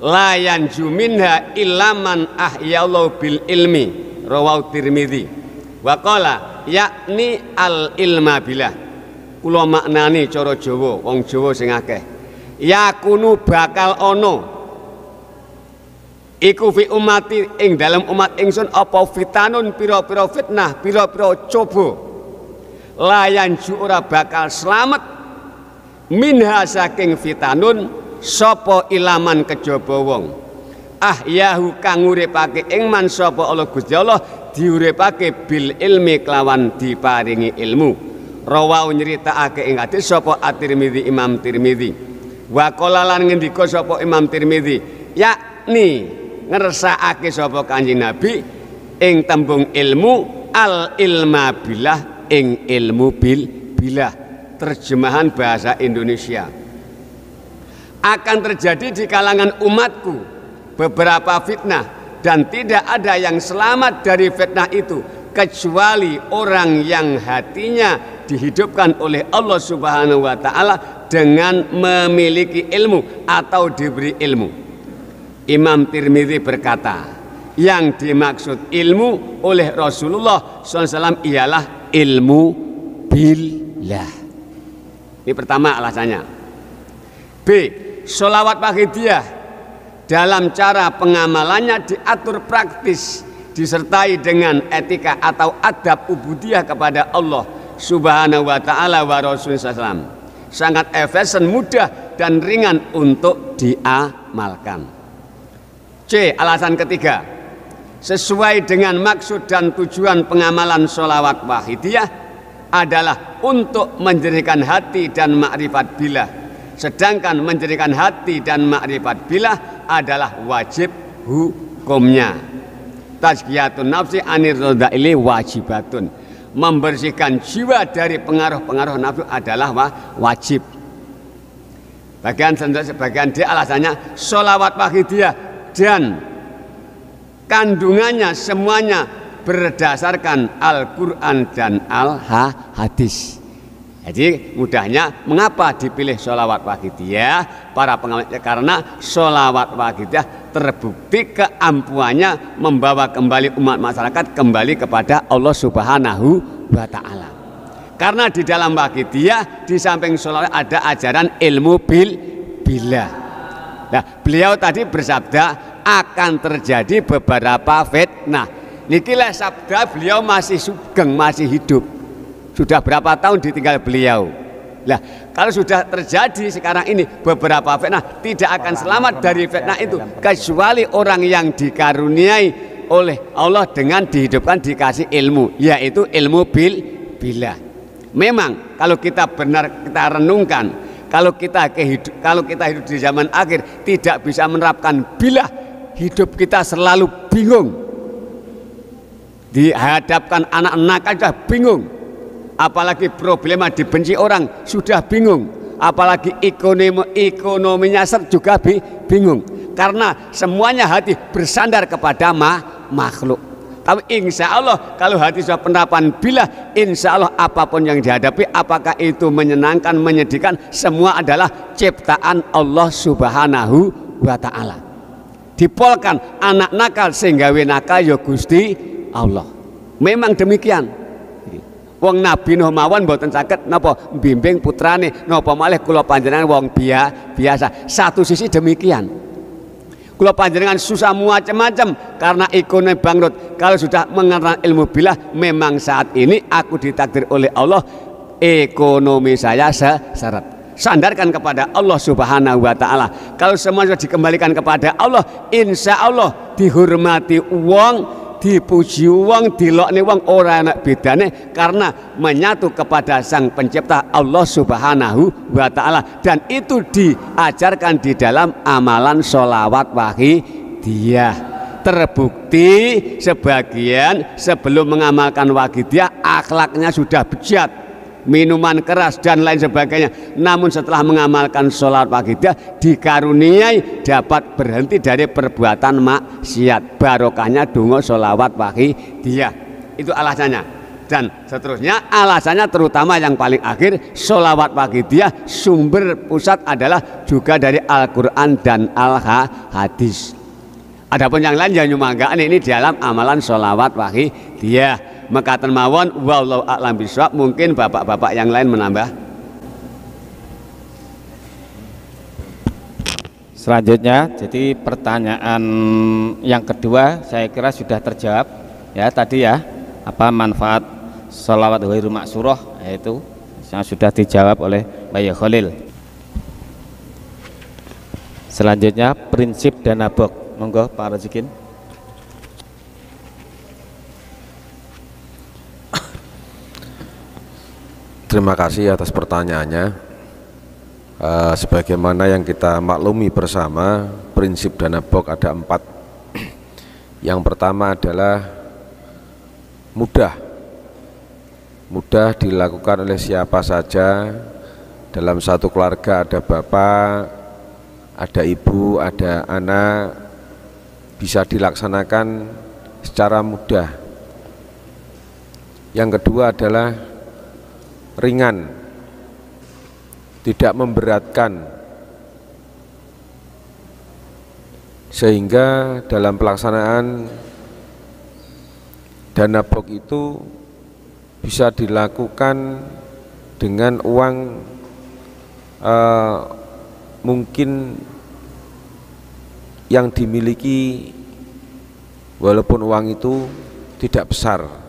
la yanju minha illa man ahyallahu bil ilmi, rawahu Tirmidzi. Wa qala yakni al ilma billah. Kula maknani cara Jawa, wong Jawa sing akeh. Yakunu bakal ono iku fi umati ing dalam umat ingsun apa fitanun pira-pira fitnah, pira-pira coba layanju ora bakal selamat minha saking fitanun sapa ilaman kejaba wong yahu kang uripake ing man sapa Allah Gusti Allah diuripake bil ilmi kelawan diparingi ilmu. Rawahu nyritakake ing hadis sapa At-Tirmidzi, Imam Tirmidzi. Wa qala lan ngendika sapa Imam Tirmidzi, yakni ngersakake sapa Kanjeng Nabi ing tembung ilmu al ilma billah ing ilmu billah. Terjemahan bahasa Indonesia. Akan terjadi di kalangan umatku beberapa fitnah dan tidak ada yang selamat dari fitnah itu kecuali orang yang hatinya dihidupkan oleh Allah Subhanahu wa ta'ala dengan memiliki ilmu atau diberi ilmu. Imam Tirmidzi berkata, yang dimaksud ilmu oleh Rasulullah SAW ialah ilmu billah. Ini pertama alasannya. B. Sholawat wahidiyah dalam cara pengamalannya diatur praktis, disertai dengan etika atau adab ubudiyah kepada Allah Subhanahu wa ta'ala wa Rasulullah SAW. Sangat efisien, mudah dan ringan untuk diamalkan. C. Alasan ketiga, sesuai dengan maksud dan tujuan pengamalan sholawat wahidiyah adalah untuk menjadikan hati dan makrifat billah. Sedangkan menjadikan hati dan makrifat billah adalah wajib hukumnya. Tazkiyatun nafsi anir roda'ili wajibatun. Membersihkan jiwa dari pengaruh-pengaruh nafsu adalah wajib. Bagian D alasannya sholawat wahidiyah dan kandungannya semuanya berdasarkan Al-Quran dan Al-Hadis. Jadi mudahnya mengapa dipilih sholawat wahidiyah para pengamal? Karena sholawat wahidiyah terbukti keampuannya membawa kembali umat masyarakat kembali kepada Allah Subhanahu wa ta'ala. Karena di dalam wahidiyah di samping sholawat ada ajaran ilmu billah. Nah, beliau tadi bersabda akan terjadi beberapa fitnah. Nikilah sabda beliau masih sugeng, masih hidup. Sudah berapa tahun ditinggal beliau? Lah, kalau sudah terjadi sekarang ini beberapa fitnah, tidak akan selamat dari fitnah itu kecuali orang yang dikaruniai oleh Allah dengan dihidupkan dikasih ilmu, yaitu ilmu billah. Memang kalau kita benar kita renungkan, kalau kita hidup di zaman akhir tidak bisa menerapkan billah, hidup kita selalu bingung. Dihadapkan anak nakal sudah bingung, apalagi problema dibenci orang sudah bingung, apalagi ekonominya juga bingung, karena semuanya hati bersandar kepada makhluk. Tapi insya Allah kalau hati sudah penerapan billah, insya Allah apapun yang dihadapi, apakah itu menyenangkan, menyedihkan, semua adalah ciptaan Allah Subhanahu wa Ta'ala. Dipolkan anak nakal sehingga nakal ya Gusti Allah. Memang demikian. Wong Nabi Nuh mawon mboten saged napa bimbing putrane, napa malih kula panjenengan wong biasa. Satu sisi demikian. Kula panjenengan susah macam-macam karena ekonomi bangkrut. Kalau sudah mengenal ilmu billah, memang saat ini aku ditakdir oleh Allah ekonomi saya seret. Sandarkan kepada Allah Subhanahu wa Ta'ala. Kalau semua sudah dikembalikan kepada Allah, insya Allah dihormati uang, dipuji uang, dilokne uang, ora enak bedane, karena menyatu kepada Sang Pencipta Allah Subhanahu wa Ta'ala. Dan itu diajarkan di dalam amalan sholawat wahidiyah. Terbukti sebagian sebelum mengamalkan wahidiyah akhlaknya sudah bejat, minuman keras dan lain sebagainya, namun setelah mengamalkan sholat wahidiyah dikaruniai dapat berhenti dari perbuatan maksiat. Barokahnya donga sholawat wahidiyah. Itu alasannya. Dan seterusnya alasannya, terutama yang paling akhir, sholawat wahidiyah sumber pusat adalah juga dari Al-Quran dan Al-Hadis. Adapun yang lain ya nyumanggaan ini di dalam amalan sholawat wahidiyah. Mekaten mawon, wallahu a'lam bishawab. Mungkin bapak-bapak yang lain menambah. Selanjutnya, jadi pertanyaan yang kedua saya kira sudah terjawab ya tadi ya, apa manfaat sholawat ghairu maksurah, yaitu yang sudah dijawab oleh Bayi Khalil. Selanjutnya prinsip dana bok, monggo Pak Razikin. Terima kasih atas pertanyaannya. Sebagaimana yang kita maklumi bersama, prinsip dana bok ada 4. Yang pertama adalah mudah dilakukan oleh siapa saja. Dalam satu keluarga ada bapak, ada ibu, ada anak, bisa dilaksanakan secara mudah. Yang kedua adalah ringan, tidak memberatkan, sehingga dalam pelaksanaan dana bok itu bisa dilakukan dengan uang mungkin yang dimiliki, walaupun uang itu tidak besar.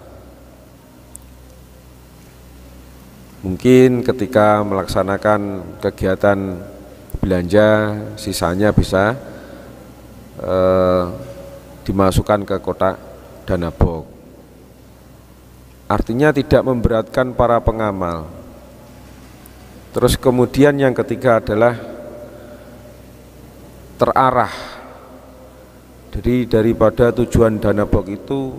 Mungkin ketika melaksanakan kegiatan belanja, sisanya bisa dimasukkan ke kotak dana bok. Artinya tidak memberatkan para pengamal. Terus kemudian yang ketiga adalah terarah. Jadi daripada tujuan dana bok itu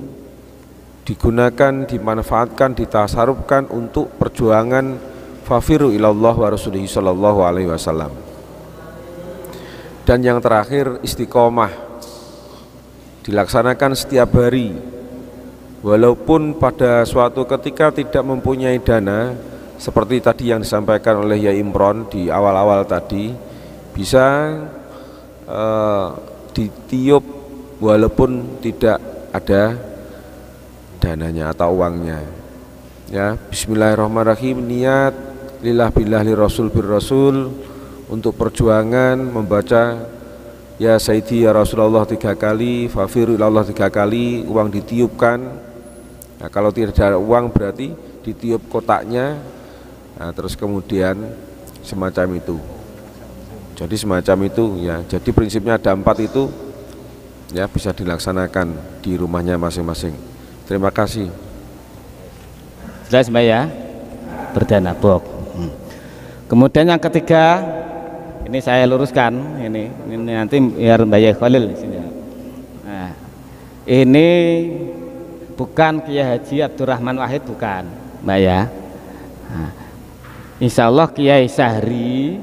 digunakan, dimanfaatkan, ditasarufkan untuk perjuangan fafiru ilallah wa rasulihi sallallahu alaihi wasallam. Dan yang terakhir istiqomah, dilaksanakan setiap hari, walaupun pada suatu ketika tidak mempunyai dana, seperti tadi yang disampaikan oleh Yai Imron di awal-awal tadi, bisa ditiup walaupun tidak ada dananya atau uangnya. Ya, bismillahirrahmanirrahim, niat lillah billah li rasul bir rasul, untuk perjuangan membaca ya Sayyidi ya Rasulullah 3 kali, fafiru ilallah 3 kali, uang ditiupkan. Nah, kalau tidak ada uang berarti ditiup kotaknya, Nah, terus kemudian semacam itu. Jadi semacam itu ya. Jadi prinsipnya ada 4 itu ya, bisa dilaksanakan di rumahnya masing-masing. Terima kasih. Jelas Mbak ya, berdanabok. Kemudian yang ketiga, ini saya luruskan, ini nanti biar Mbak Yai Khalil di sini. Nah, ini bukan Kiai Haji Abdurrahman Wahid, bukan Mbak ya. Nah, Insya Allah Kiai Sahri,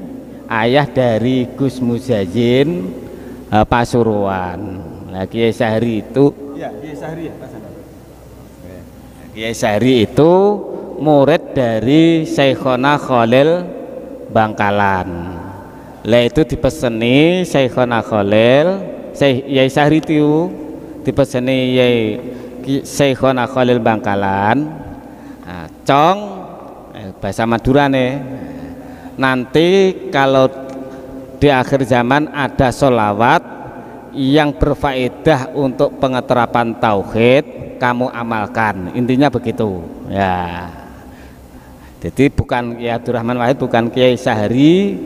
ayah dari Gus Muzazin Pasuruan. Nah, Kiai Sahri itu ya, Kiai Sahri ya, Kiai Sahri itu murid dari Syekhona Khalil Bangkalan. Lah itu dipeseni Syekhona Khalil, Kiai Sahri itu dipeseni Syekhona Khalil Bangkalan. Nah, Cong bahasa Madura nih. Nanti kalau di akhir zaman ada sholawat yang berfaedah untuk pengeterapan tauhid, kamu amalkan. Intinya begitu ya. Jadi bukan Kiai Abdurrahman Wahid, bukan Kiai Sahri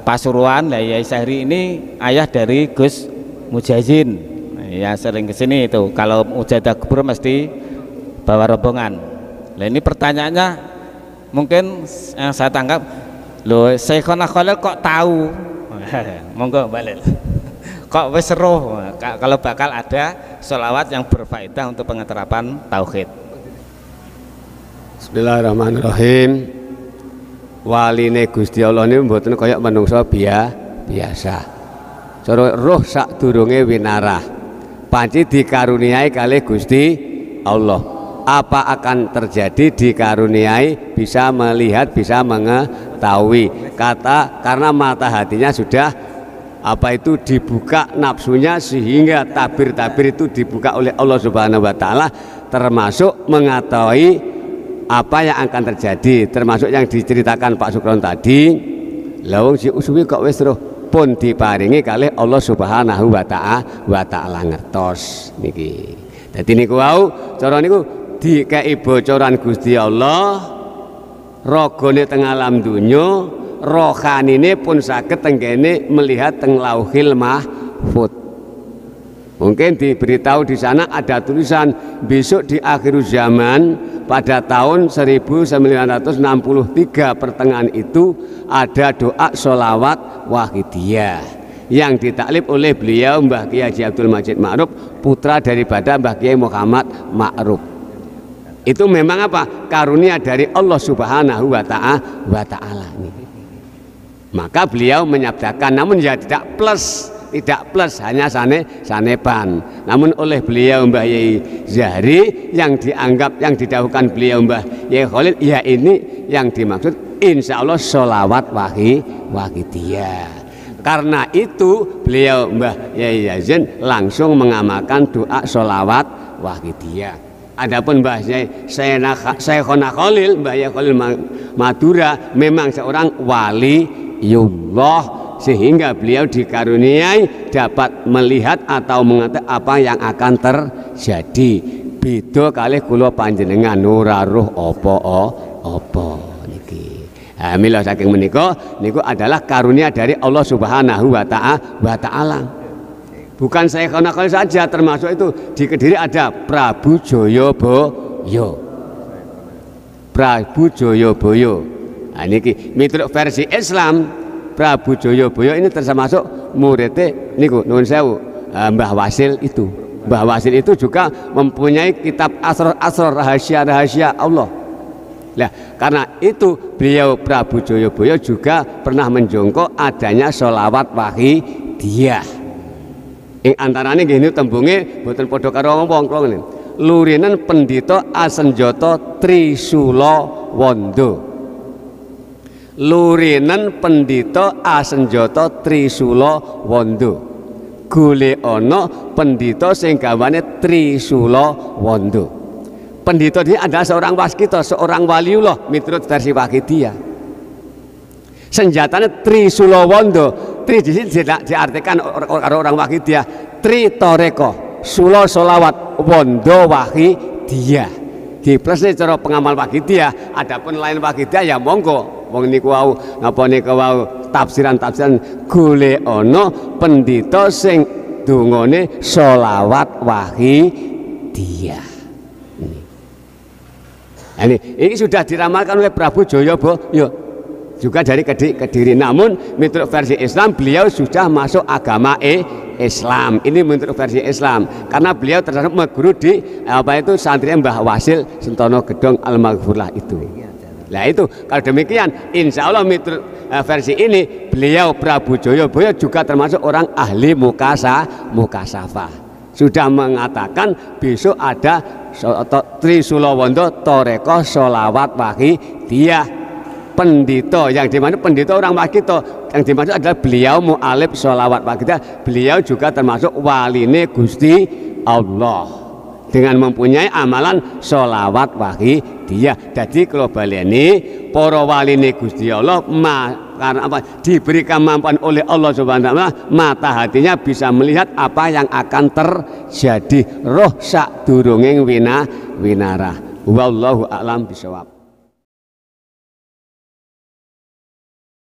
Pasuruan. Lah Kiai Sahri ini ayah dari Gus Mujazin ya, sering kesini itu. Kalau mujadah kubur mesti bawa rombongan. Nah ini pertanyaannya mungkin yang saya tangkap, loh Syekhona Khalil kok tahu? Monggo balik. Kok wis seru kalau bakal ada sholawat yang berfaedah untuk pengeterapan tauhid. Bismillahirrahmanirrahim. Waline Gusti Allah ini mboten kaya manungsa biasa. Cara roh sadurunge winarah. Panci dikaruniai kalih Gusti Allah. Apa akan terjadi dikaruniai bisa melihat, bisa mengetahui. Karena mata hatinya sudah dibuka nafsunya, sehingga tabir-tabir itu dibuka oleh Allah Subhanahu wa taala, termasuk mengetahui apa yang akan terjadi, termasuk yang diceritakan Pak Sukron tadi. Lawang si usuwi kok wis roh pun diparingi kalih Allah Subhanahu wa taala ngertos niki. Dadi niku wau cara niku dikei bocoran Gusti Allah, ragane teng alam dunya, rohanine pun saged tenggene melihat teng Lauhil Mahfud. Mungkin diberitahu di sana ada tulisan besok di akhir zaman pada tahun 1963 pertengahan itu ada doa sholawat wahidiyah yang ditaklif oleh beliau Mbah Kiai Haji Abdul Majid Ma'ruf, putra daripada Mbah Kiai Muhammad Ma'ruf. Itu memang karunia dari Allah Subhanahu wa taala. Maka beliau menyabdakan, namun ya tidak plus hanya sanepan. Namun oleh beliau Mbah Yai Zahri yang dianggap, yang didahulukan beliau Mbah Yai Khalil, ya ini yang dimaksud insya Allah sholawat wahidiyah. Karena itu beliau Mbah Yai Yazin langsung mengamalkan doa sholawat wahidiyah. Adapun Mbah Syekhona Khalil, Mbah Yai Khalil Madura memang seorang waliullah, sehingga beliau dikaruniai dapat melihat atau mengetahui apa yang akan terjadi. Beda kalih kula panjenengan ora roh apa niki. Mila saking menika niku adalah karunia dari Allah Subhanahu wa taala. Bukan Syekhona Khalil saja, termasuk itu di Kediri ada Prabu Joyoboyo. Nah niki miturut versi Islam, Prabu Joyoboyo ini termasuk muridnya niku nuwun sewu Mbah Wasil itu. Mbah Wasil itu juga mempunyai kitab asrar rahasia Allah. Nah, karena itu beliau Prabu Joyoboyo juga pernah menjongkok adanya sholawat wahidiyah. Ing antarane nggih niku tembunge boten padha karo wong ngene. Lurinen Pendhita Asenjata Trisula Wanda. Lurinen Pendhita Asenjata Trisula Wanda. Golek ana pendhita sing gawane Trisula Wanda. Pendhita ini adalah seorang waskita, seorang waliullah miturut versi wahidiyah. Senjatanya Trisula Wanda. Tri di sini diartikan orang wahidiyah. Tri toreko, sula solawat, wondo wahidiyah. di plusnya cara pengamal Wahidiyah. Adapun lain Wahidiyah ya monggo wong niku wau napa niku wau tafsiran golek ana pendhita sing dungane sholawat Wahidiyah. Ini sudah diramalkan oleh Prabu Joyoboyo juga dari Kediri. Namun menurut versi Islam beliau sudah masuk agama Islam. Ini menurut versi Islam karena beliau terhadap guru di santri Mbah Wasil Sentono Gedong Al-Maghfurlah itu. Nah itu kalau demikian insya Allah menurut versi ini beliau Prabu Joyoboyo juga termasuk orang ahli mukasafah. Sudah mengatakan besok ada Trisulawanda Toreko Sholawat Wahidiyah pendito, yang dimana pendito orang Wahidiyah, yang dimaksud adalah beliau mu'alif Sholawat Wahidiyah. Beliau juga termasuk waline Gusti Allah dengan mempunyai amalan Sholawat Wahidiyah. Jadi kalau baleni para waline Gusti Allah karena apa? Diberi kemampuan oleh Allah Subhanahu wa taala, mata hatinya bisa melihat apa yang akan terjadi roh sadurunge winarah. Wallahu a'lam bishawab.